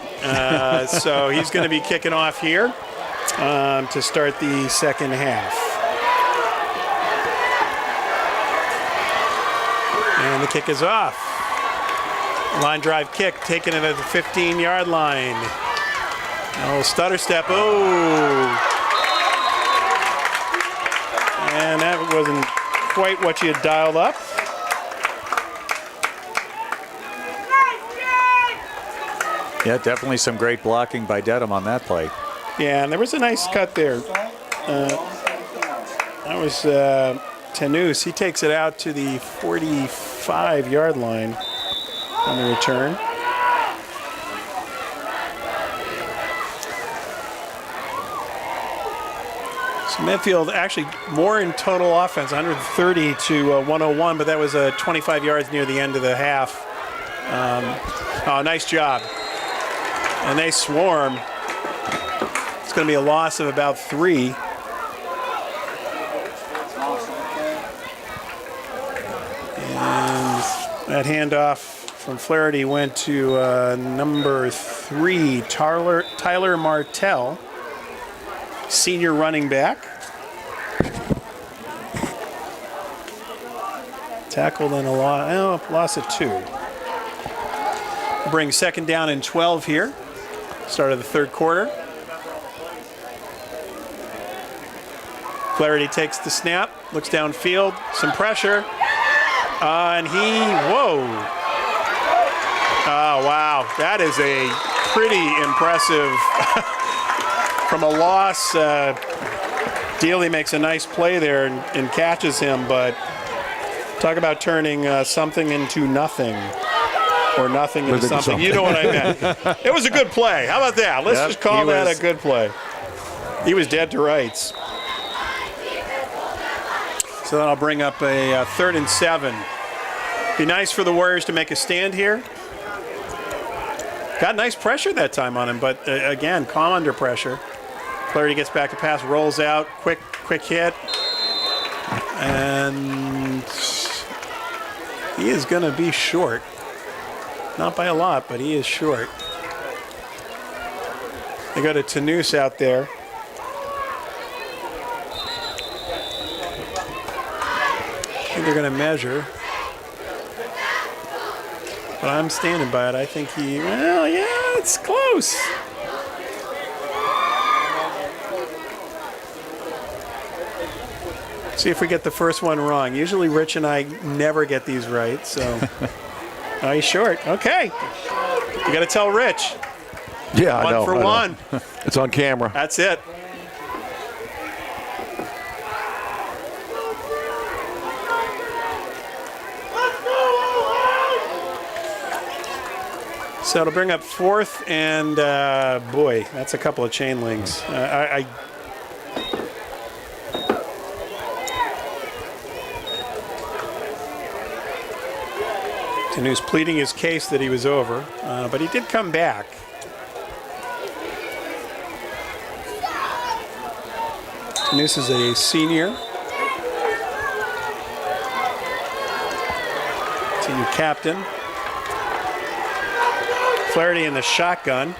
So he's going to be kicking off here to start the second half. And the kick is off. Line drive kick, taking it at the 15-yard line. Oh, stutter step. Oh. And that wasn't quite what you had dialed up. Yeah, definitely some great blocking by Dedham on that play. Yeah, and there was a nice cut there. That was Tanous. He takes it out to the 45-yard line on the return. So Medfield actually more in total offense, 130 to 101, but that was 25 yards near the end of the half. Oh, nice job. And they swarm. It's going to be a loss of about 3. And that handoff from Flaherty went to number 3, Tyler Martell, senior running back. Tackled and a loss of 2. Bring second down and 12 here. Start of the third quarter. Flaherty takes the snap, looks downfield, some pressure, and whoa. Oh, wow. That is a pretty impressive, from a loss, Dealey makes a nice play there and catches him, but talk about turning something into nothing. Or nothing into something. You know what I meant. It was a good play. How about that? Let's just call that a good play. He was dead to rights. So then I'll bring up a 3rd and 7. Be nice for the Warriors to make a stand here. Got nice pressure that time on him, but again, calm under pressure. Flaherty gets back to pass, rolls out, quick hit. And he is going to be short. Not by a lot, but he is short. They go to Tanous out there. I think they're going to measure. But I'm standing by it. I think well, yeah, it's close. See if we get the first one wrong. Usually Rich and I never get these right, so. Oh, he's short. Okay. You got to tell Rich. Yeah, I know. One for one. It's on camera. That's it. So it'll bring up 4th, and boy, that's a couple of chain links. Tanous pleading his case that he was over, but he did come back. Tanous is a senior. Senior captain. Flaherty in the shotgun.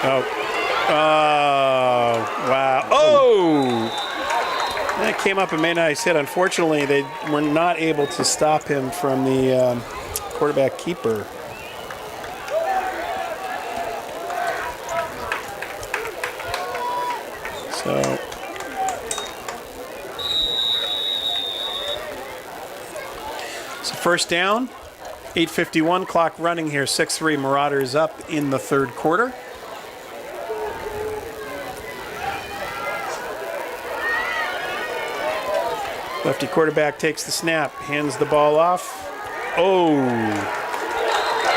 Oh, wow. Oh! That came up and made a nice hit. Unfortunately, they were not able to stop him from the quarterback keeper. So first down, 8:51, clock running here, 6-3 Marauders up in the third quarter. Lefty quarterback takes the snap, hands the ball off. Oh,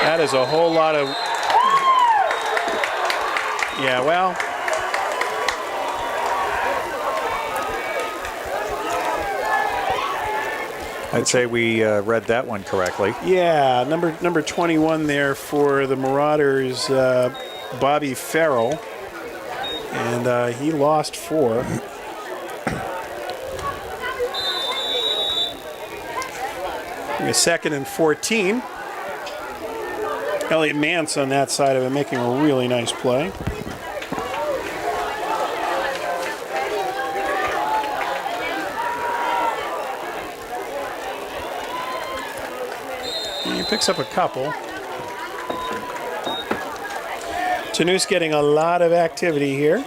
that is a whole lot of, yeah, well, I'd say we read that one correctly. Yeah, number 21 there for the Marauders, Bobby Farrell. And he lost 4. A 2nd and 14. Elliot Mance on that side of it making a really nice play. He picks up a couple. Tanous getting a lot of activity here.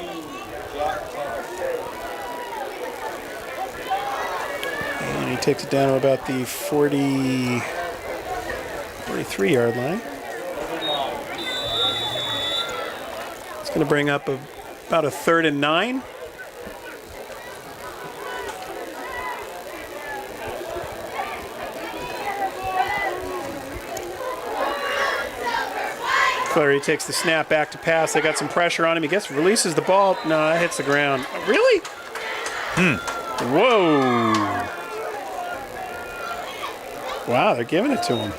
And he takes it down to about the 43-yard line. It's going to bring up about a 3rd and 9. Fleury takes the snap back to pass. They got some pressure on him. He releases the ball. No, that hits the ground. Really? Whoa. Wow, they're giving it to him.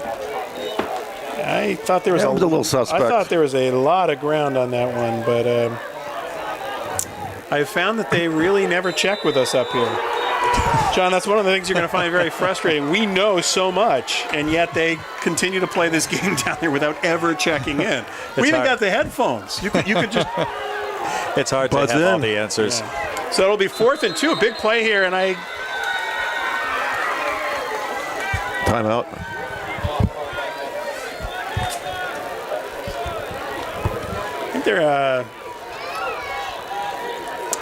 I thought there was a little suspect. I thought there was a lot of ground on that one, but I found that they really never check with us up here. John, that's one of the things you're going to find very frustrating. We know so much, and yet they continue to play this game down there without ever checking in. We even got the headphones. You could just... It's hard to have all the answers. Yeah. So it'll be 4th and 2. A big play here, and Timeout. I think they're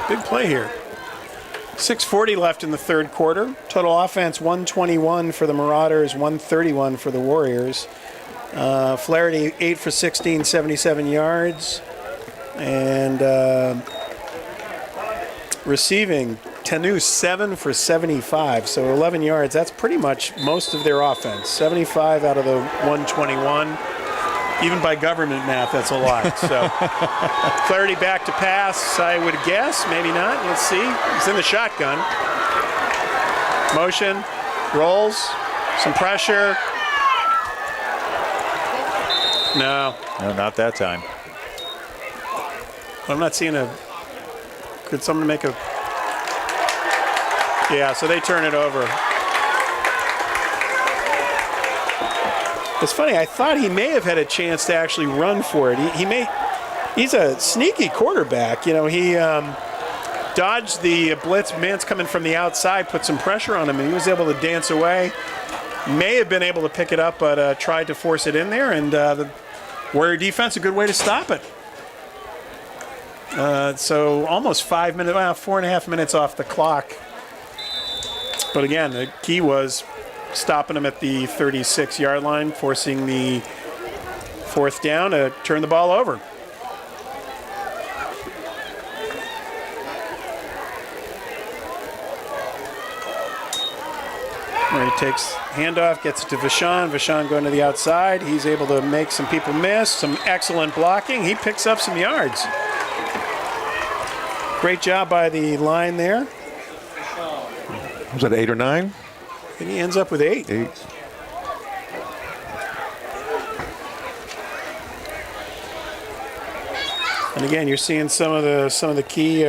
big play here. 6:40 left in the 3rd quarter. Total offense 121 for the Marauders, 131 for the Warriors. Flaherty 8 for 16, 77 yards. And receiving, Tanous 7 for 75, so 11 yards. That's pretty much most of their offense. 75 out of the 121. Even by government math, that's a lot. So Flaherty back to pass, I would guess. Maybe not. Let's see. He's in the shotgun. Motion. Rolls. Some pressure. No. No, not that time. I'm not seeing a... Could someone make a... Yeah, so they turn it over. It's funny, I thought he may have had a chance to actually run for it. He's a sneaky quarterback. You know, he dodged the blitz. Man's coming from the outside, put some pressure on him, and he was able to dance away. May have been able to pick it up, but tried to force it in there, and the Warrior defense, a good way to stop it. So almost 5 minutes, well, 4.5 minutes off the clock. But again, the key was stopping him at the 36-yard line, forcing the 4th down to turn the ball over. Where he takes handoff, gets it to Vachon. Vachon going to the outside. He's able to make some people miss. Some excellent blocking. He picks up some yards. Great job by the line there. Was that 8 or 9? And he ends up with 8. 8. And again, you're seeing some of the key.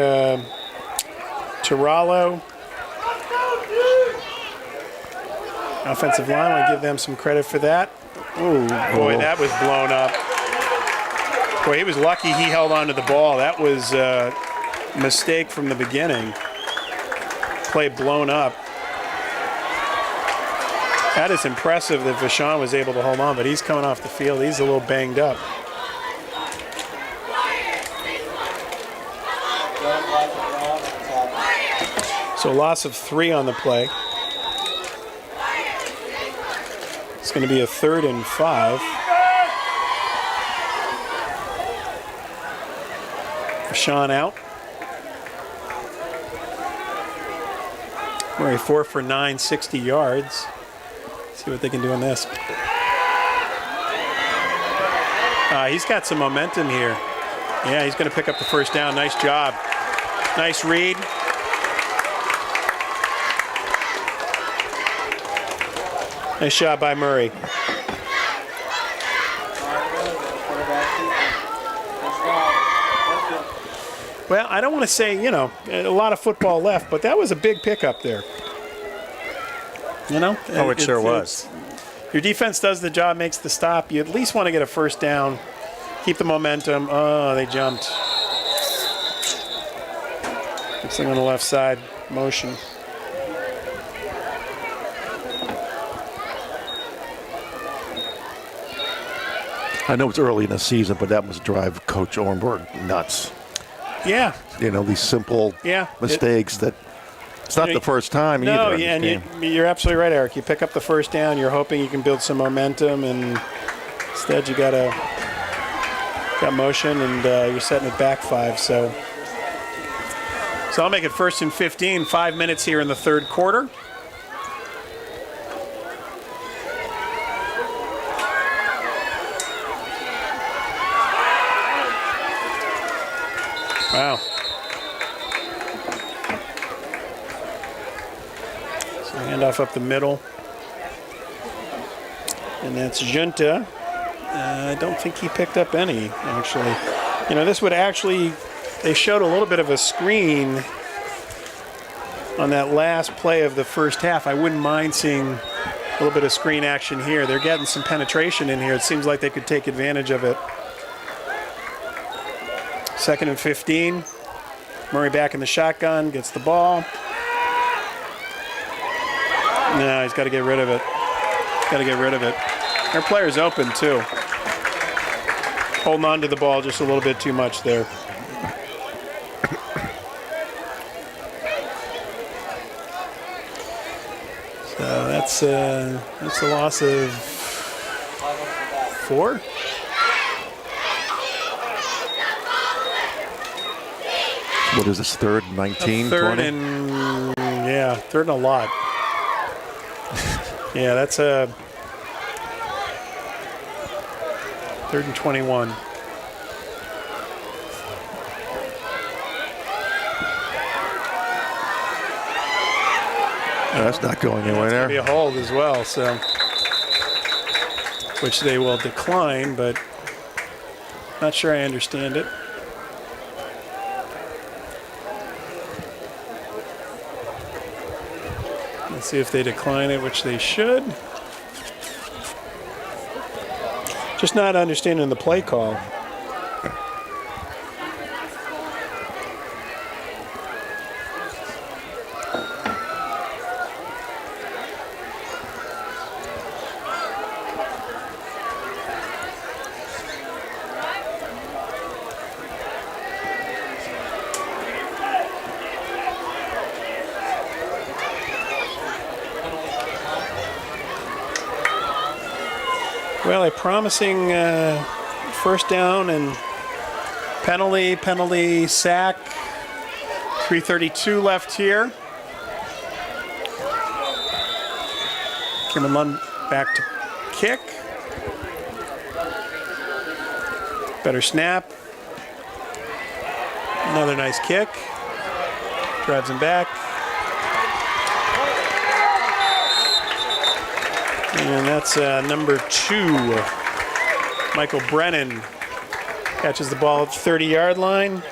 Tiralo, offensive line. I'll give them some credit for that. Oh boy, that was blown up. Boy, he was lucky he held on to the ball. That was a mistake from the beginning. Play blown up. That is impressive that Vachon was able to hold on, but he's coming off the field. He's a little banged up. So loss of 3 on the play. It's going to be a 3rd and 5. Vachon out. We're 4 for 9, 60 yards. See what they can do on this. He's got some momentum here. Yeah, he's going to pick up the 1st down. Nice job. Nice read. Nice shot by Murray. Well, I don't want to say, you know, a lot of football left, but that was a big pickup there. You know? Oh, it sure was. Your defense does the job, makes the stop. You at least want to get a first down, keep the momentum. Oh, they jumped. It's on the left side, motion. I know it's early in the season, but that must drive Coach Ornberg nuts. Yeah. You know, these simple mistakes that it's not the first time either. No, yeah, and you're absolutely right, Eric. You pick up the first down, you're hoping you can build some momentum, and instead you got motion, and you're setting it back 5. So I'll make it 1st and 15, 5 minutes here in the third quarter. Wow. So handoff up the middle. And that's Junta. I don't think he picked up any, actually. You know, this would actually, they showed a little bit of a screen on that last play of the first half. I wouldn't mind seeing a little bit of screen action here. They're getting some penetration in here. It seems like they could take advantage of it. 2nd and 15. Murray back in the shotgun, gets the ball. No, he's got to get rid of it. Got to get rid of it. Our player's open, too. Holding on to the ball just a little bit too much there. So that's a loss of 4. What is this, 3rd and 19, 3rd 20? and, yeah, 3rd and a lot. Yeah, that's a 3rd and 21. That's not going anywhere It's there. going to be a hold as well, so which they will decline, but not sure I understand it. Let's see if they decline it, which they should. Just not understanding the play call. Well, a promising first down and penalty, sack. 3:32 left here. Kim Lund back to kick. Better snap. Another nice kick. Drives him back. And that's number 2. Michael Brennan catches the ball at the 30-yard line.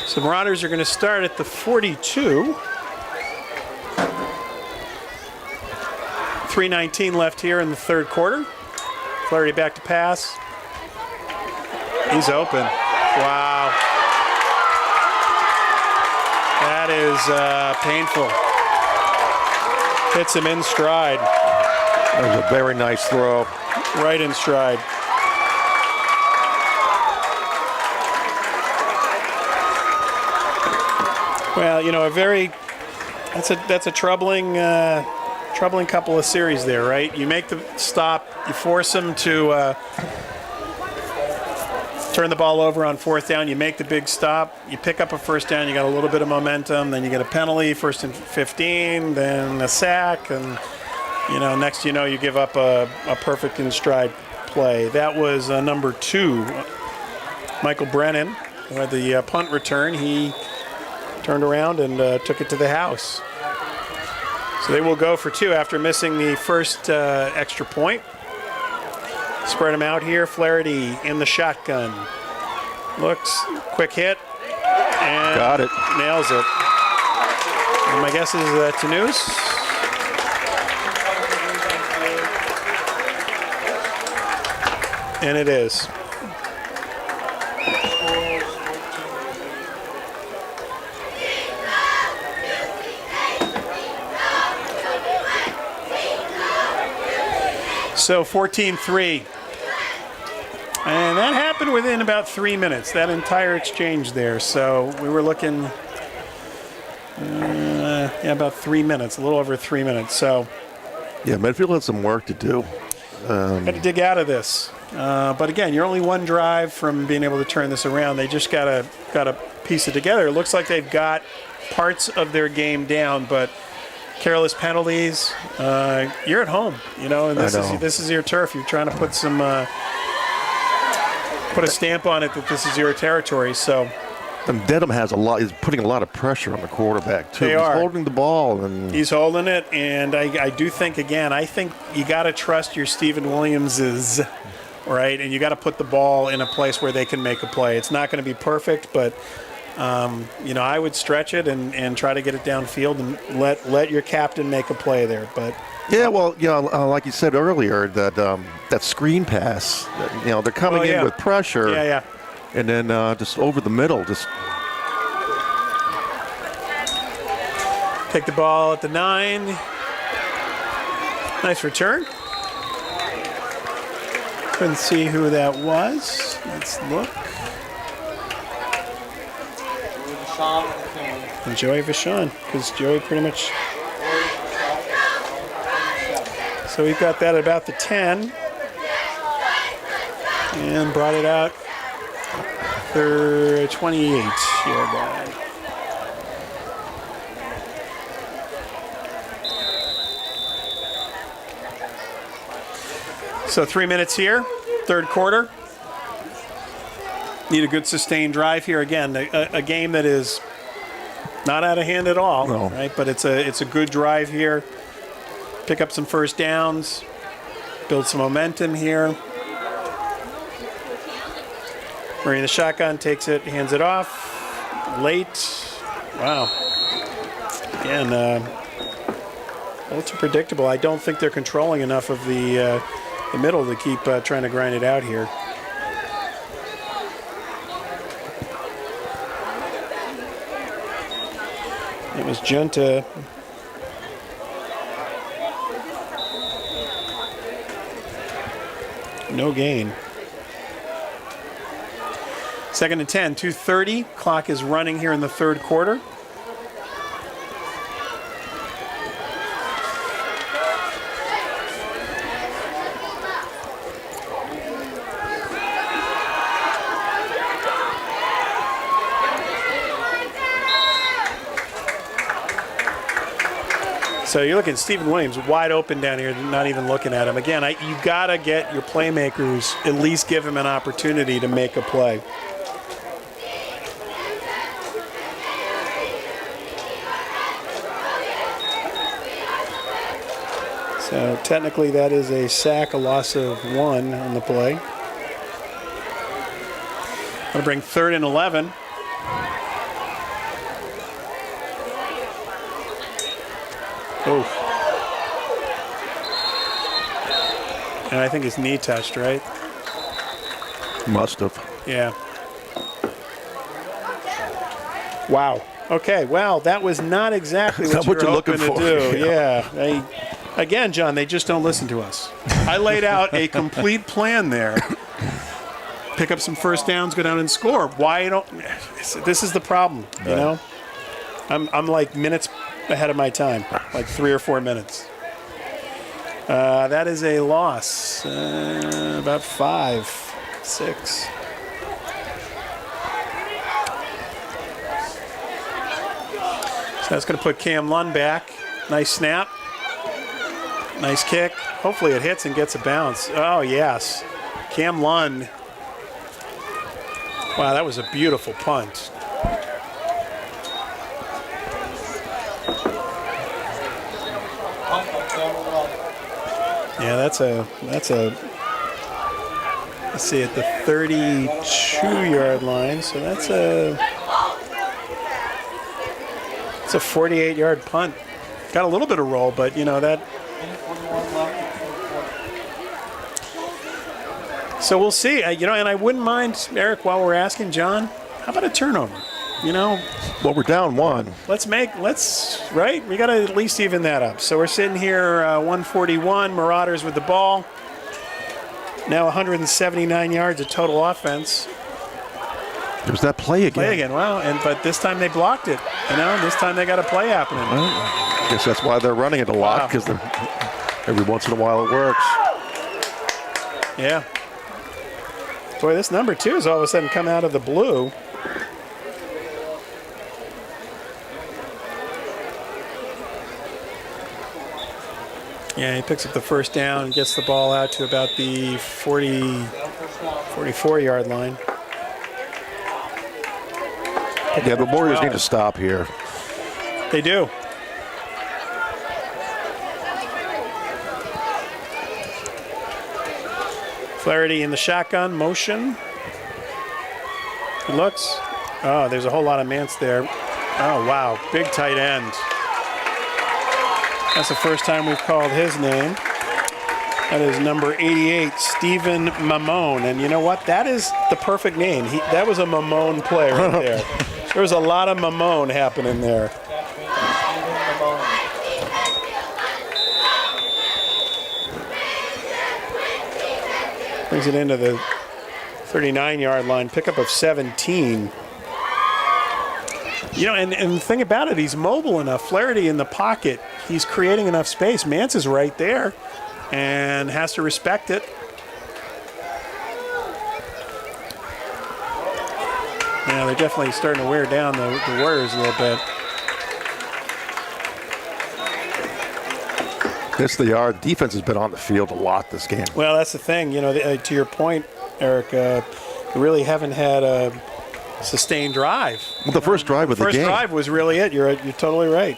So Marauders are going to start at the 42. 3:19 left here in the third quarter. Flaherty back to pass. He's open. Wow. That is painful. Hits him in stride. That was a very nice throw. Right in stride. Well, you know, that's a troubling couple of series there, right? You make the stop, you force them to turn the ball over on 4th down. You make the big stop. You pick up a first down. You got a little bit of momentum. Then you get a penalty, 1st and 15. Then a sack, and next you know you give up a perfect in stride play. That was number 2, Michael Brennan, who had the punt return. He turned around and took it to the house. So they will go for 2 after missing the first extra point. Spread them out here. Flaherty in the shotgun. Looks, quick hit, and Got it. Nails it. And my guess is Tanous. And it is. So 14-3. And that happened within about 3 minutes, that entire exchange there. So we were looking, about 3 minutes, a little over 3 minutes. So Yeah, Medfield had some work to do. got to dig out of this. But again, you're only one drive from being able to turn this around. They just got to piece it together. It looks like they've got parts of their game down, but careless penalties. You're at home, and this is your turf. You're trying to put some put a stamp on it that this is your territory. So, And Dedham has is putting a lot of pressure on the quarterback too. They are. He's holding the ball, and he's holding it, and I do think, again, I think you got to trust your Stephen Williamses, right? And you got to put the ball in a place where they can make a play. It's not going to be perfect, but I would stretch it and try to get it downfield and let your captain make a play there. But yeah, well, like you said earlier, that screen pass, they're coming in with pressure. Yeah. And then just over the middle, just take the ball at the 9. Nice return. Couldn't see who that was. Let's look. And Joey Vachon, because Joey pretty much. So we've got that at about the 10. And brought it out for 28-yard line. So 3 minutes here, third quarter. Need a good sustained drive here. Again, a game that is not out of hand at all, right? But it's a good drive here. Pick up some first downs, build some momentum here. Murray in the shotgun, takes it, hands it off. Late. Wow. Again, a little too predictable. I don't think they're controlling enough of the middle to keep trying to grind it out here. It was Junta. No gain. 2nd and 10, 2:30. Clock is running here in the third quarter. So you're looking at Stephen Williams wide open down here, not even looking at him. Again, you got to get your playmakers, at least give him an opportunity to make a play. So technically that is a sack, a loss of 1 on the play. Going to bring 3rd and 11. Oof. And I think his knee touched, right? must have. Yeah. Wow. Okay, well, that was not exactly what you were hoping to do. Yeah. Again, John, they just don't listen to us. I laid out a complete plan there. Pick up some first downs, go down and score. Why don't? This is the problem, you know. I'm like minutes ahead of my time, like 3 or 4 minutes. That is a loss, about 5, 6. So that's going to put Cam Lund back. Nice snap. Nice kick. Hopefully it hits and gets a bounce. Oh, yes. Cam Lund. Wow, that was a beautiful punt. Yeah, that's a let's see, at the 32-yard line. So it's a 48-yard punt. Got a little bit of roll, but you know that. So we'll see. And I wouldn't mind, Eric, while we're asking John, how about a turnover? Well, we're down 1. Right? We got to at least even that up. So we're sitting here 141, Marauders with the ball. Now 179 yards of total offense. There's that play again. Wow. But this time they blocked it. This time they got a play happening. Well, I guess that's why they're running it a lot, because every once in a while it works. Yeah. Boy, this number 2 has all of a sudden come out of the blue. Yeah, he picks up the first down and gets the ball out to about the 44-yard line. Yeah, the Warriors need to stop here. They do. Flaherty in the shotgun motion. He looks. Oh, there's a whole lot of Mance there. Oh, wow. Big tight end. That's the first time we've called his name. That is number 88, Stephen Mamone. And you know what? That is the perfect name. That was a Mamone play right there. There was a lot of Mamone happening there. Brings it into the 39-yard line, pickup of 17. And the thing about it, he's mobile enough. Flaherty in the pocket, he's creating enough space. Mance is right there and has to respect it. Yeah, they're definitely starting to wear down the Warriors a little bit. Yes, they are. The defense has been on the field a lot this game. Well, that's the thing. To your point, Eric, they really haven't had a sustained drive. Well, the first drive of the game. First drive was really it. You're totally right.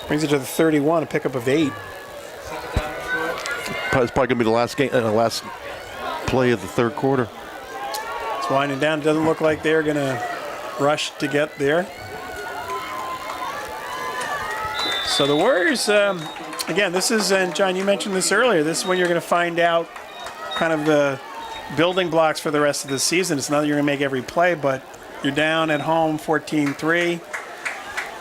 Brings it to the 31, a pickup of 8. It's probably going to be the last play of the third quarter. It's winding down. It doesn't look like they're going to rush to get there. So the Warriors, again, this is, and John, you mentioned this earlier, this is when you're going to find out kind of the building blocks for the rest of the season. It's not that you're going to make every play, but you're down at home 14-3.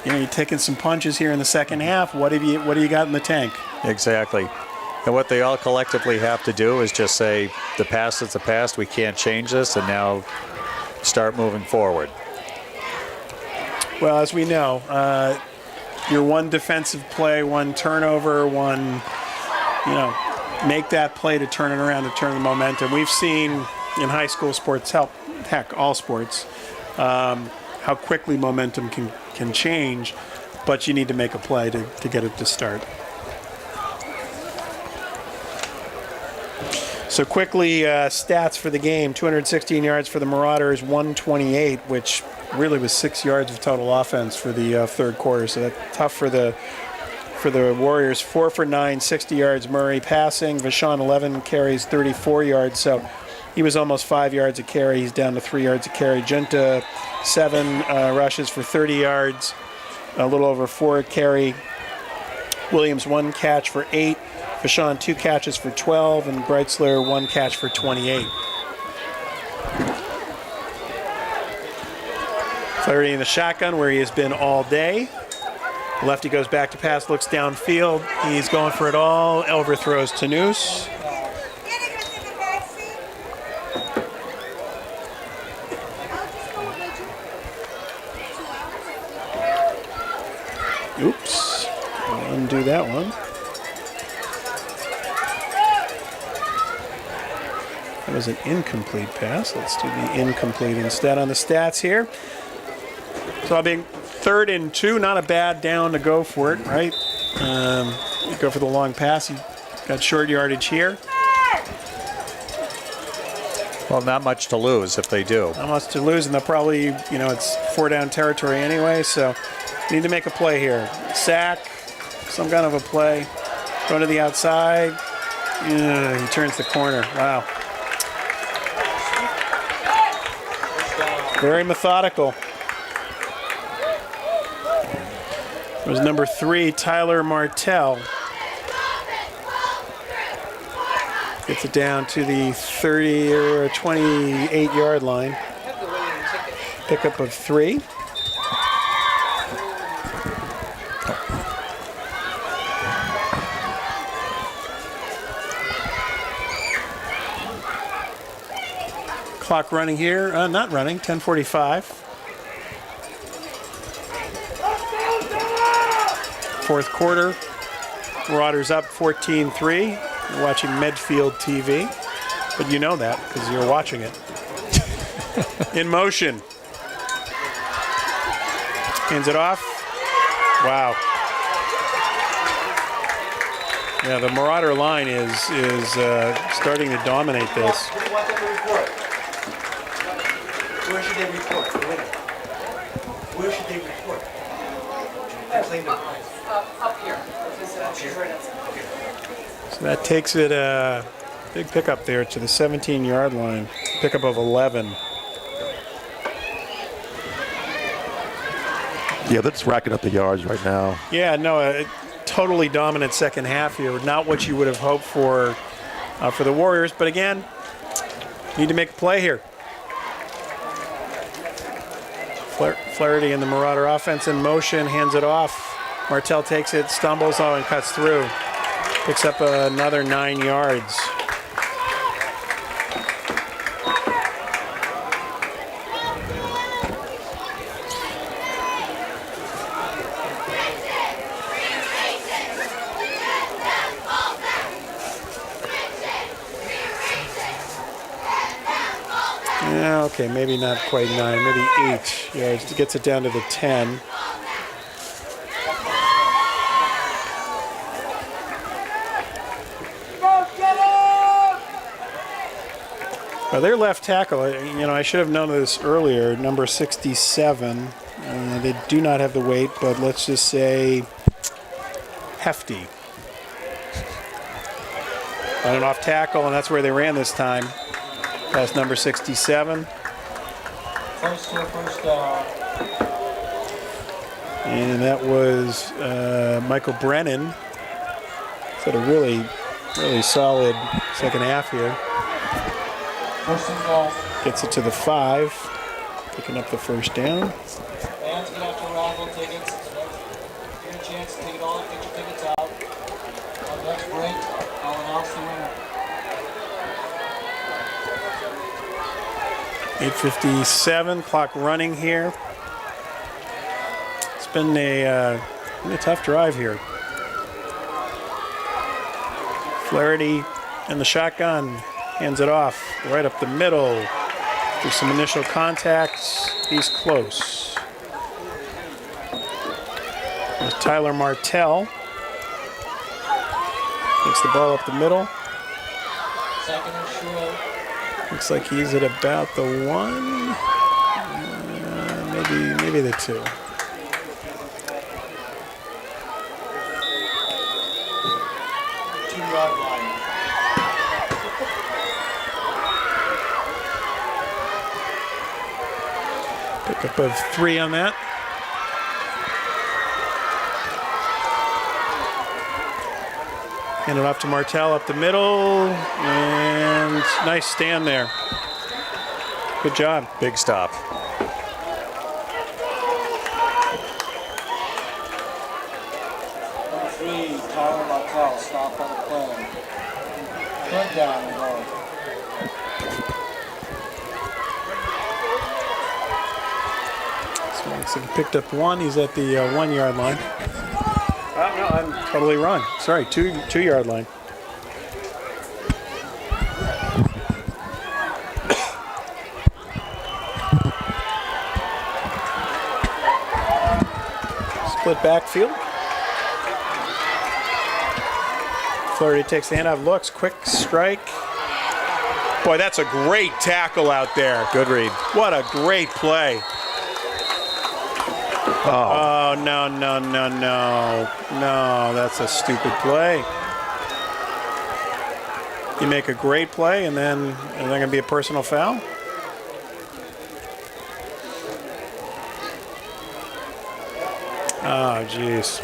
You're taking some punches here in the second half. What do you got in the tank? Exactly. And what they all collectively have to do is just say, the past is the past, we can't change this, and now start moving forward. Well, as we know, your one defensive play, one turnover, make that play to turn it around, to turn the momentum. We've seen in high school sports, heck, all sports, how quickly momentum can change, but you need to make a play to get it to start. So quickly, stats for the game: 216 yards for the Marauders, 128, which really was 6 yards of total offense for the third quarter. So that's tough for the Warriors. 4 for 9, 60 yards. Murray passing. Vachon 11 carries, 34 yards. So he was almost 5 yards a carry. He's down to 3 yards a carry. Junta 7 rushes for 30 yards, a little over 4 a carry. Williams 1 catch for 8. Vachon 2 catches for 12, and Breitzler 1 catch for 28. Flaherty in the shotgun, where he has been all day. Lefty goes back to pass, looks downfield. He's going for it all. Elver throws to Noose. Oops. I'll undo that one. That was an incomplete pass. Let's do the incomplete instead on the stats here. So 3rd and 2, not a bad down to go for it, right? You go for the long pass. He got short yardage here. Well, not much to lose if they do. Not much to lose, and they'll probably, it's 4 down territory anyway, so need to make a play here. Sack, some kind of a play. Going to the outside. He turns the corner. Wow. Very methodical. It was number 3, Tyler Martell. Gets it down to the 30 or 28-yard line. Pickup of 3. Clock running here. Not running. 10:45. 4th quarter. Marauders up 14-3. You're watching Medfield TV, but you know that because you're watching it. In motion. Hands it off. Wow. Yeah, the Marauder line is starting to dominate this. Where should they report? The winner. Where should they report? Claim the prize. Up here. She's right outside. So that takes it a big pickup there to the 17-yard line. Pickup of 11. Yeah, that's racking up the yards right now. Yeah, no, a totally dominant second half here. Not what you would have hoped for the Warriors, but again, need to make a play here. Flaherty in the Marauder offense in motion, hands it off. Martell takes it, stumbles, and cuts through. Picks up another 9 yards. Yeah, okay, maybe not quite 9, maybe 8 yards. It gets it down to the 10. Their left tackle, I should have known this earlier, number 67. They do not have the weight, but let's just say hefty. On an off tackle, and that's where they ran this time. That's number 67. First down. And that was Michael Brennan. He's had a really, really solid second half here. First and goal. Gets it to the 5, picking up the first down. Fans get out your raffle tickets. Get a chance to take it all, get your tickets out. On the next break, I'll announce the winner. 8:57, clock running here. It's been a tough drive here. Flaherty in the shotgun, hands it off right up the middle. There's some initial contacts. He's close. There's Tyler Martell. Takes the ball up the middle. Second and short. Looks like he's at about the 1, maybe the 2. Two-yard line. Pickup of 3 on that. Hand it off to Martell up the middle, and nice stand there. Good job. Big stop. Number 3, Tyler Martell, stop on the play. Third down and goal. So looks like he picked up 1. He's at the 1-yard line. Oh, no, I'm totally wrong. Sorry, 2-yard line. Split backfield. Flaherty takes the handoff, looks, quick strike. Boy, that's a great tackle out there. Good read. What a great play. Oh, no. No, that's a stupid play. You make a great play, and then is that going to be a personal foul? Oh, jeez.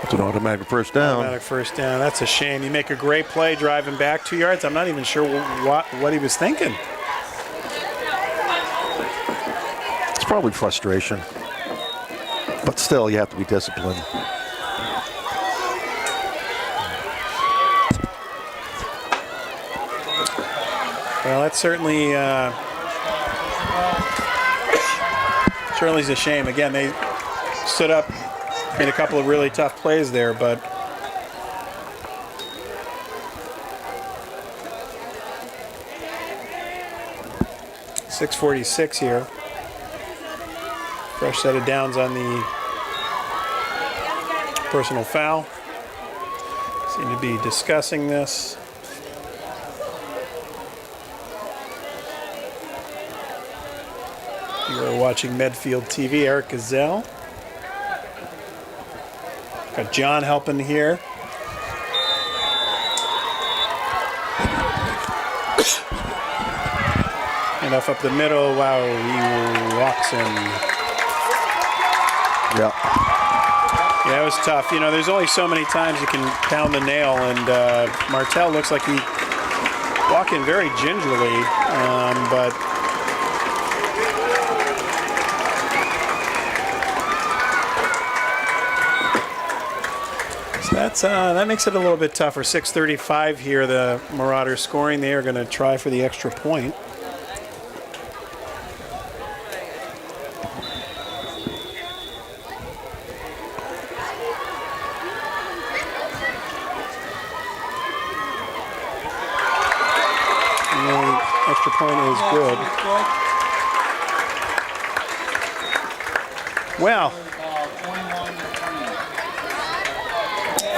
It's an automatic first down. Automatic first down. That's a shame. You make a great play driving back 2 yards. I'm not even sure what he was thinking. It's probably frustration. But still, you have to be disciplined. Well, that certainly is a shame. Again, they stood up, made a couple of really tough plays there, but .646 here. Fresh set of downs on the personal foul. Seem to be discussing this. You are watching Medfield TV. Eric Gazelle. Got John helping here. Enough up the middle. Wow, he walks in. Yeah. Yeah, it was tough. You know, there's only so many times you can pound the nail, and Martell looks like he walking very gingerly, but so that makes it a little bit tougher. 6:35 here, the Marauders scoring. They are going to try for the extra point. Extra point is good. Well,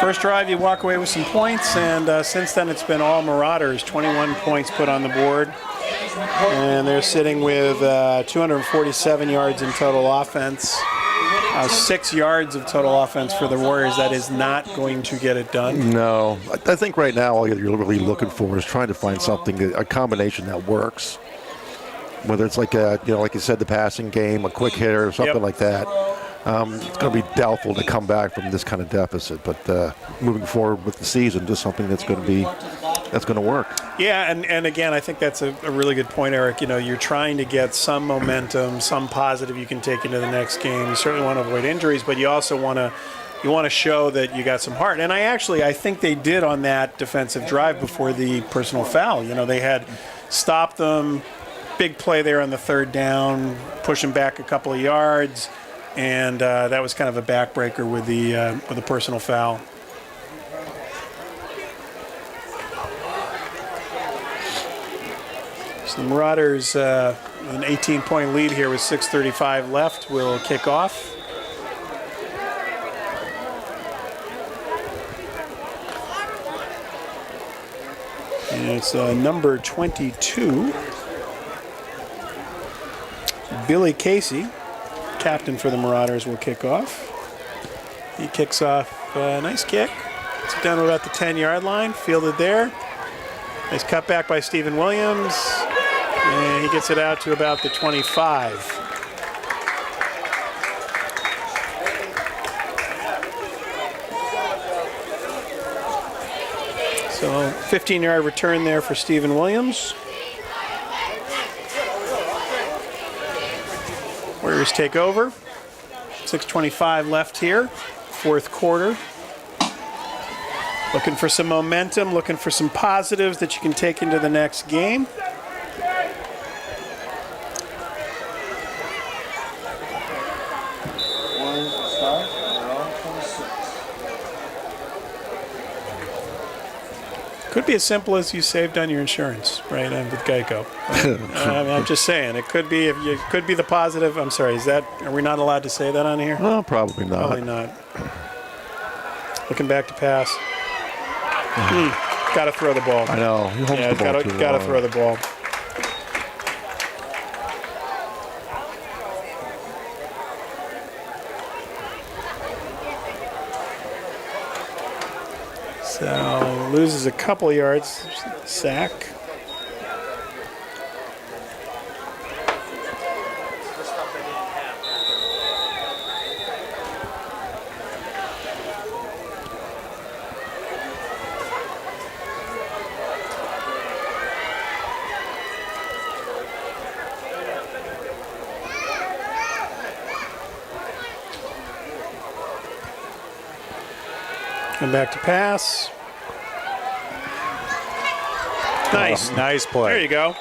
first drive, you walk away with some points, and since then it's been all Marauders. 21 points put on the board, and they're sitting with 247 yards in total offense. 6 yards of total offense for the Warriors. That is not going to get it done. No. I think right now all you're really looking for is trying to find something, a combination that works. Whether it's like like you said, the passing game, a quick hitter, or something like that. It's going to be doubtful to come back from this kind of deficit, but moving forward with the season, just something that's going to work. Yeah, and again, I think that's a really good point, Eric. You know, you're trying to get some momentum, some positive you can take into the next game. You certainly want to avoid injuries, but you also want to show that you got some heart. And I think they did on that defensive drive before the personal foul. You know, they had stopped them, big play there on the third down, pushing back a couple of yards, and that was kind of a backbreaker with the personal foul. So the Marauders, an 18-point lead here with 6:35 left, will kick off. And it's number 22, Billy Casey, captain for the Marauders, will kick off. He kicks off a nice kick. It's down to about the 10-yard line, fielded there. Nice cutback by Stephen Williams. And he gets it out to about the 25. So 15-yard return there for Stephen Williams. Warriors take over. 6:25 left here, fourth quarter. Looking for some momentum, looking for some positives that you can take into the next game. Could be as simple as you saved on your insurance, right, with Geico. I'm just saying, it could be. If you could be the positive. I'm sorry. Are we not allowed to say that on here? No, probably not. Probably not. Looking back to pass. Got to throw the ball. I know. He holds the ball too got to long. throw the ball. So loses a couple yards. Sack. Come back to pass. Nice. Nice play. There you go.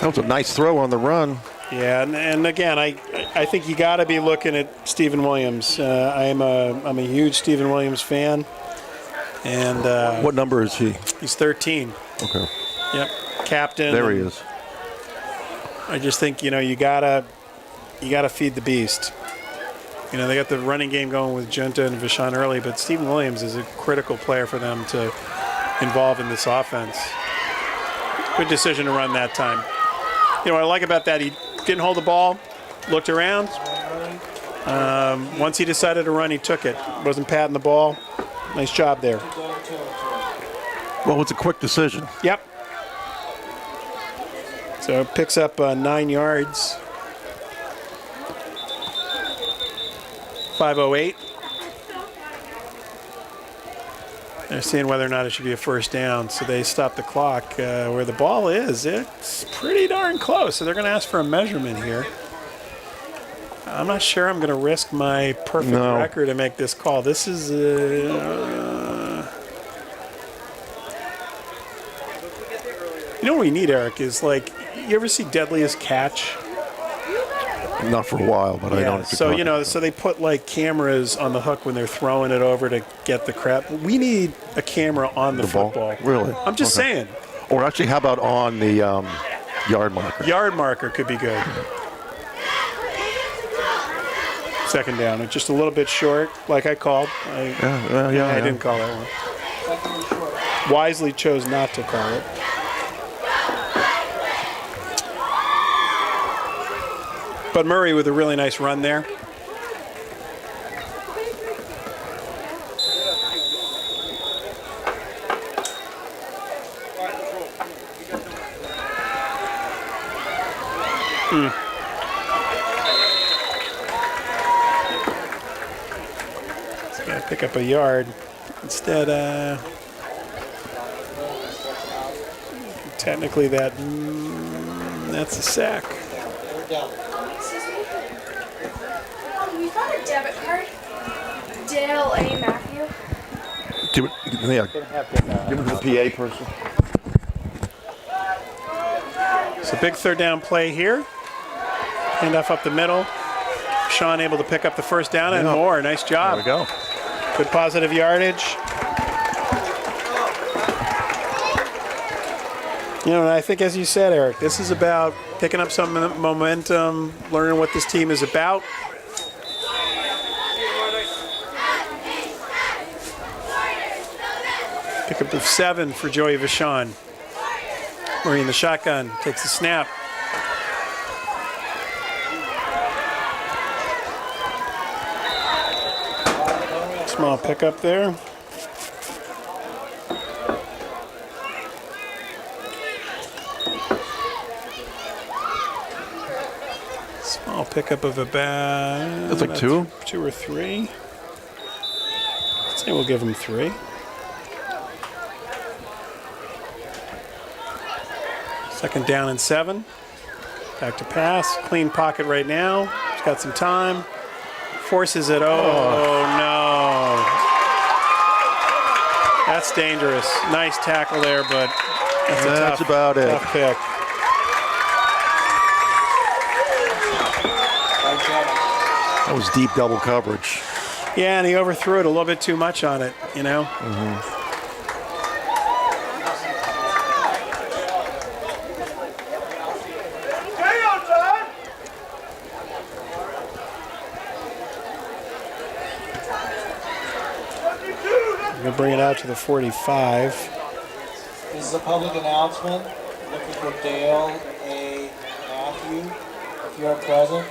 That was a nice throw on the run. Yeah, and again, I think you got to be looking at Stephen Williams. I'm a huge Stephen Williams fan, and What number is he? he's 13. Okay. Yep, captain. There he is. I just think you gotta feed the beast. They got the running game going with Junta and Vachon early, but Stephen Williams is a critical player for them to involve in this offense. Good decision to run that time. What I like about that, he didn't hold the ball, looked around. Once he decided to run, he took it. Wasn't patting the ball. Nice job there. Well, it's a quick decision. Yep. So it picks up 9 yards. 5:08. They're seeing whether or not it should be a first down, so they stop the clock. Where the ball is, it's pretty darn close, so they're going to ask for a measurement here. I'm not sure I'm going to risk my perfect record to make this call. This is... what we need, Eric, is you ever see Deadliest Catch? Not for a while, but I don't. So they put cameras on the hook when they're throwing it over to get the crap. We need a camera on the football. Ball? Really? I'm just saying. Or actually, how about on the yard marker? Yard marker could be good. Second down. It's just a little bit short, like I called. I didn't call that one. Wisely chose not to call it. But Murray with a really nice run there. He's got to pick up a yard. Instead, technically that's a sack. We found a debit card. Dale A. Matthew. Give it to the PA person. It's a big third down play here. Handoff up the middle. Sean able to pick up the first down and more. Nice job. There we go. Good positive yardage. And I think, as you said, Eric, this is about picking up some momentum, learning what this team is about. Pick up of 7 for Joey Vachon. Murray in the shotgun, takes the snap. Small pickup there. Small pickup of about... That's like 2? 2 or 3. Let's say we'll give him 3. Second down and 7. Back to pass. Clean pocket right now. He's got some time. Forces it. Oh, no. That's dangerous. Nice tackle there, but that's about it. tough pick. That was deep double coverage. Yeah, and he overthrew it a little bit too much on it, bring it out to the 45. This is a public announcement. Looking for Dale A. Matthew. If you're present,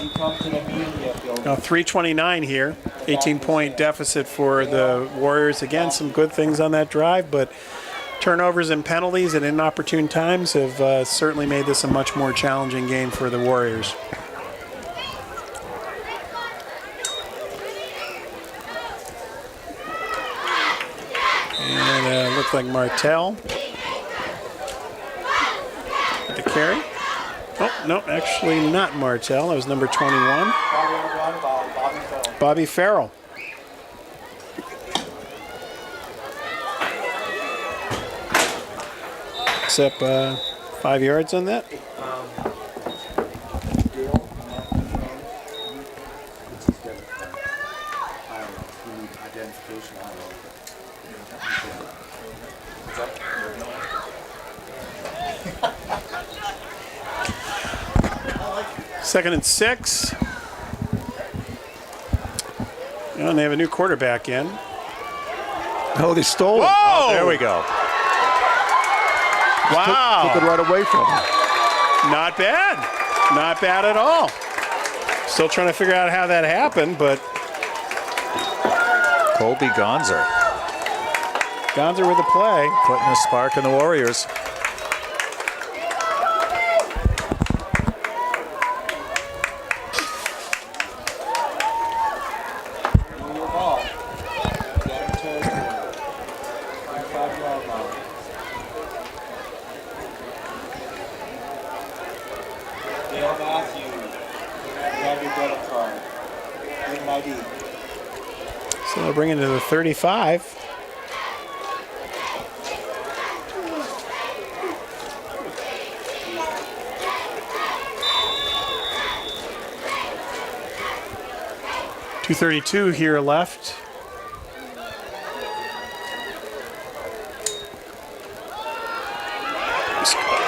you come to the media building. Now 3:29 here. 18-point deficit for the Warriors. Again, some good things on that drive, but turnovers and penalties at inopportune times have certainly made this a much more challenging game for the Warriors. And looked like Martell at the carry. Oh, no, actually not Martell. That was number 21. Bobby Farrell. Picks up 5 yards on that. Second and 6. And they have a new quarterback in. Oh, they stole it. Whoa! There we go. Wow. Took it right away from him. Not bad. Not bad at all. Still trying to figure out how that happened, but Colby Gonzer Gonzer with the play. putting a spark in the Warriors. Your ball. Get him to 5-yard line. Dale Matthew. You have your debit card. Bring an ID. So they'll bring it to the 35. .232 here left.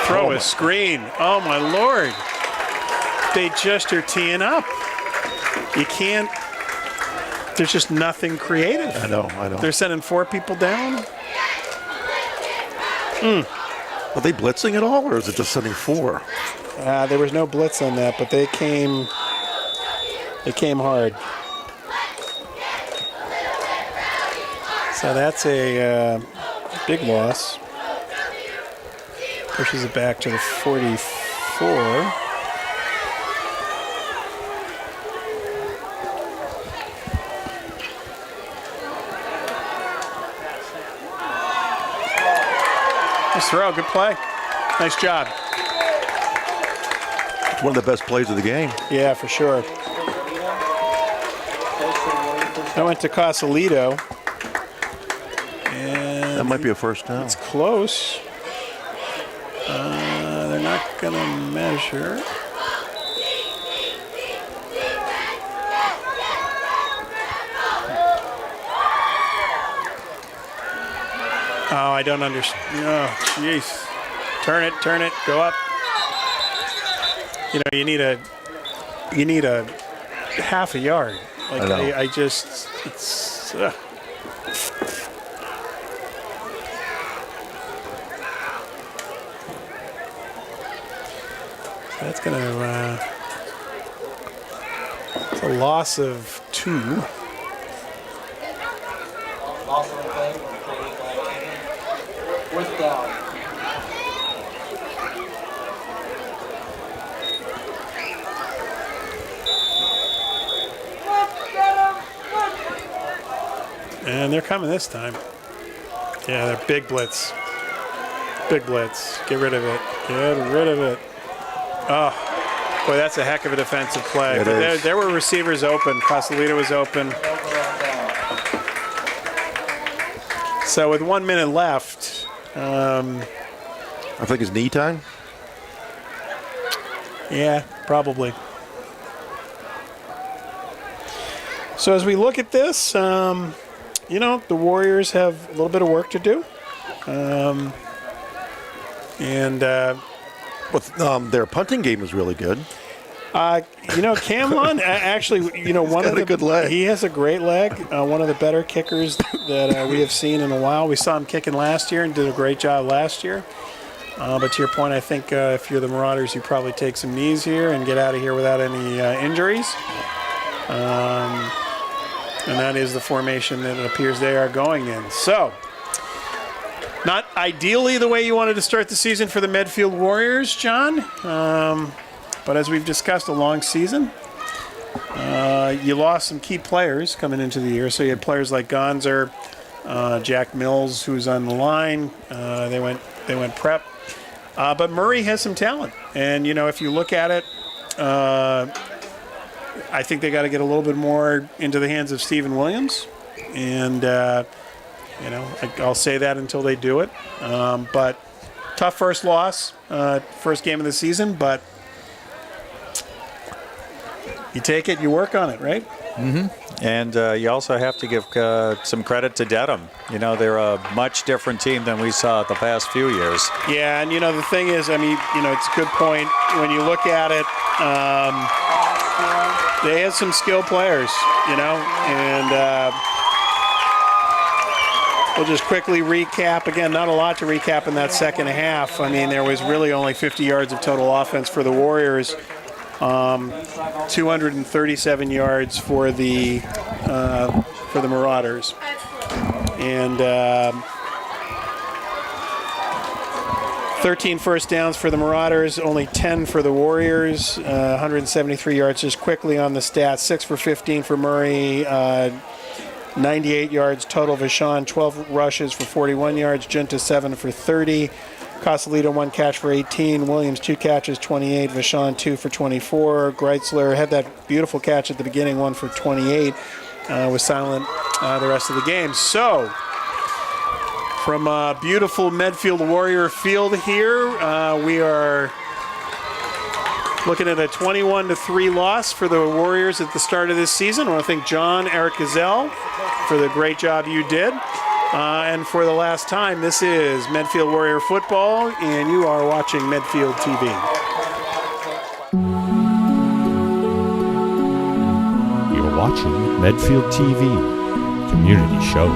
Throw a screen. Oh my Lord. They just are teeing up. You can't, there's just nothing creative. I know. They're sending 4 people down. Are they blitzing at all, or is it just sending 4? There was no blitz on that, but they came hard. So that's a big loss. Pushes it back to the 44. Nice throw, good play. Nice job. It's one of the best plays of the game. Yeah, for sure. I went to Casalito. And That might be a first down. it's close. They're not going to measure. Oh, I don't understand. Oh, jeez. Turn it, go up. You know, you need a half a yard. Like I know. I just, it's. That's gonna. It's a loss of 2. Loss of the play. Fourth down. And they're coming this time. Yeah, they're big blitz. Big blitz. Get rid of it. Get rid of it. Oh, boy, that's a heck of a defensive play. It But is. there were receivers open. Casalito was open. So with 1 minute left, I think it's knee time. yeah, probably. So as we look at this, you know, the Warriors have a little bit of work to do. But their punting game is really good. Camlon, actually, one of the good leg. He has a great leg. One of the better kickers that we have seen in a while. We saw him kicking last year and did a great job last year. But to your point, I think if you're the Marauders, you probably take some knees here and get out of here without any injuries. And that is the formation that it appears they are going in. So, not ideally the way you wanted to start the season for the Medfield Warriors, John. But as we've discussed, a long season. You lost some key players coming into the year. So you had players like Gonzer, Jack Mills, who's on the line. They went prep. But Murray has some talent. And, if you look at it, I think they got to get a little bit more into the hands of Stephen Williams. And, I'll say that until they do it. But tough first loss, first game of the season. But you take it, you work on it, right? Mm-hmm. And you also have to give some credit to Dedham. They're a much different team than we saw the past few years. Yeah, and the thing is, it's a good point. When you look at it, they have some skilled players, and we'll just quickly recap. Again, not a lot to recap in that second half. There was really only 50 yards of total offense for the Warriors. 237 yards for the Marauders, and 13 first downs for the Marauders, only 10 for the Warriors. 173 yards just quickly on the stats. 6 for 15 for Murray. 98 yards total. Vachon 12 rushes for 41 yards. Junta 7 for 30. Cosolito 1 catch for 18. Williams 2 catches, 28. Vachon 2 for 24. Greitzler had that beautiful catch at the beginning, 1 for 28. Was silent the rest of the game. So, from beautiful Medfield Warrior Field here, we are looking at a 21-3 loss for the Warriors at the start of this season. I want to thank John, Eric Gazelle for the great job you did. And for the last time, this is Medfield Warrior Football, and you are watching Medfield TV. You're watching Medfield TV, community show.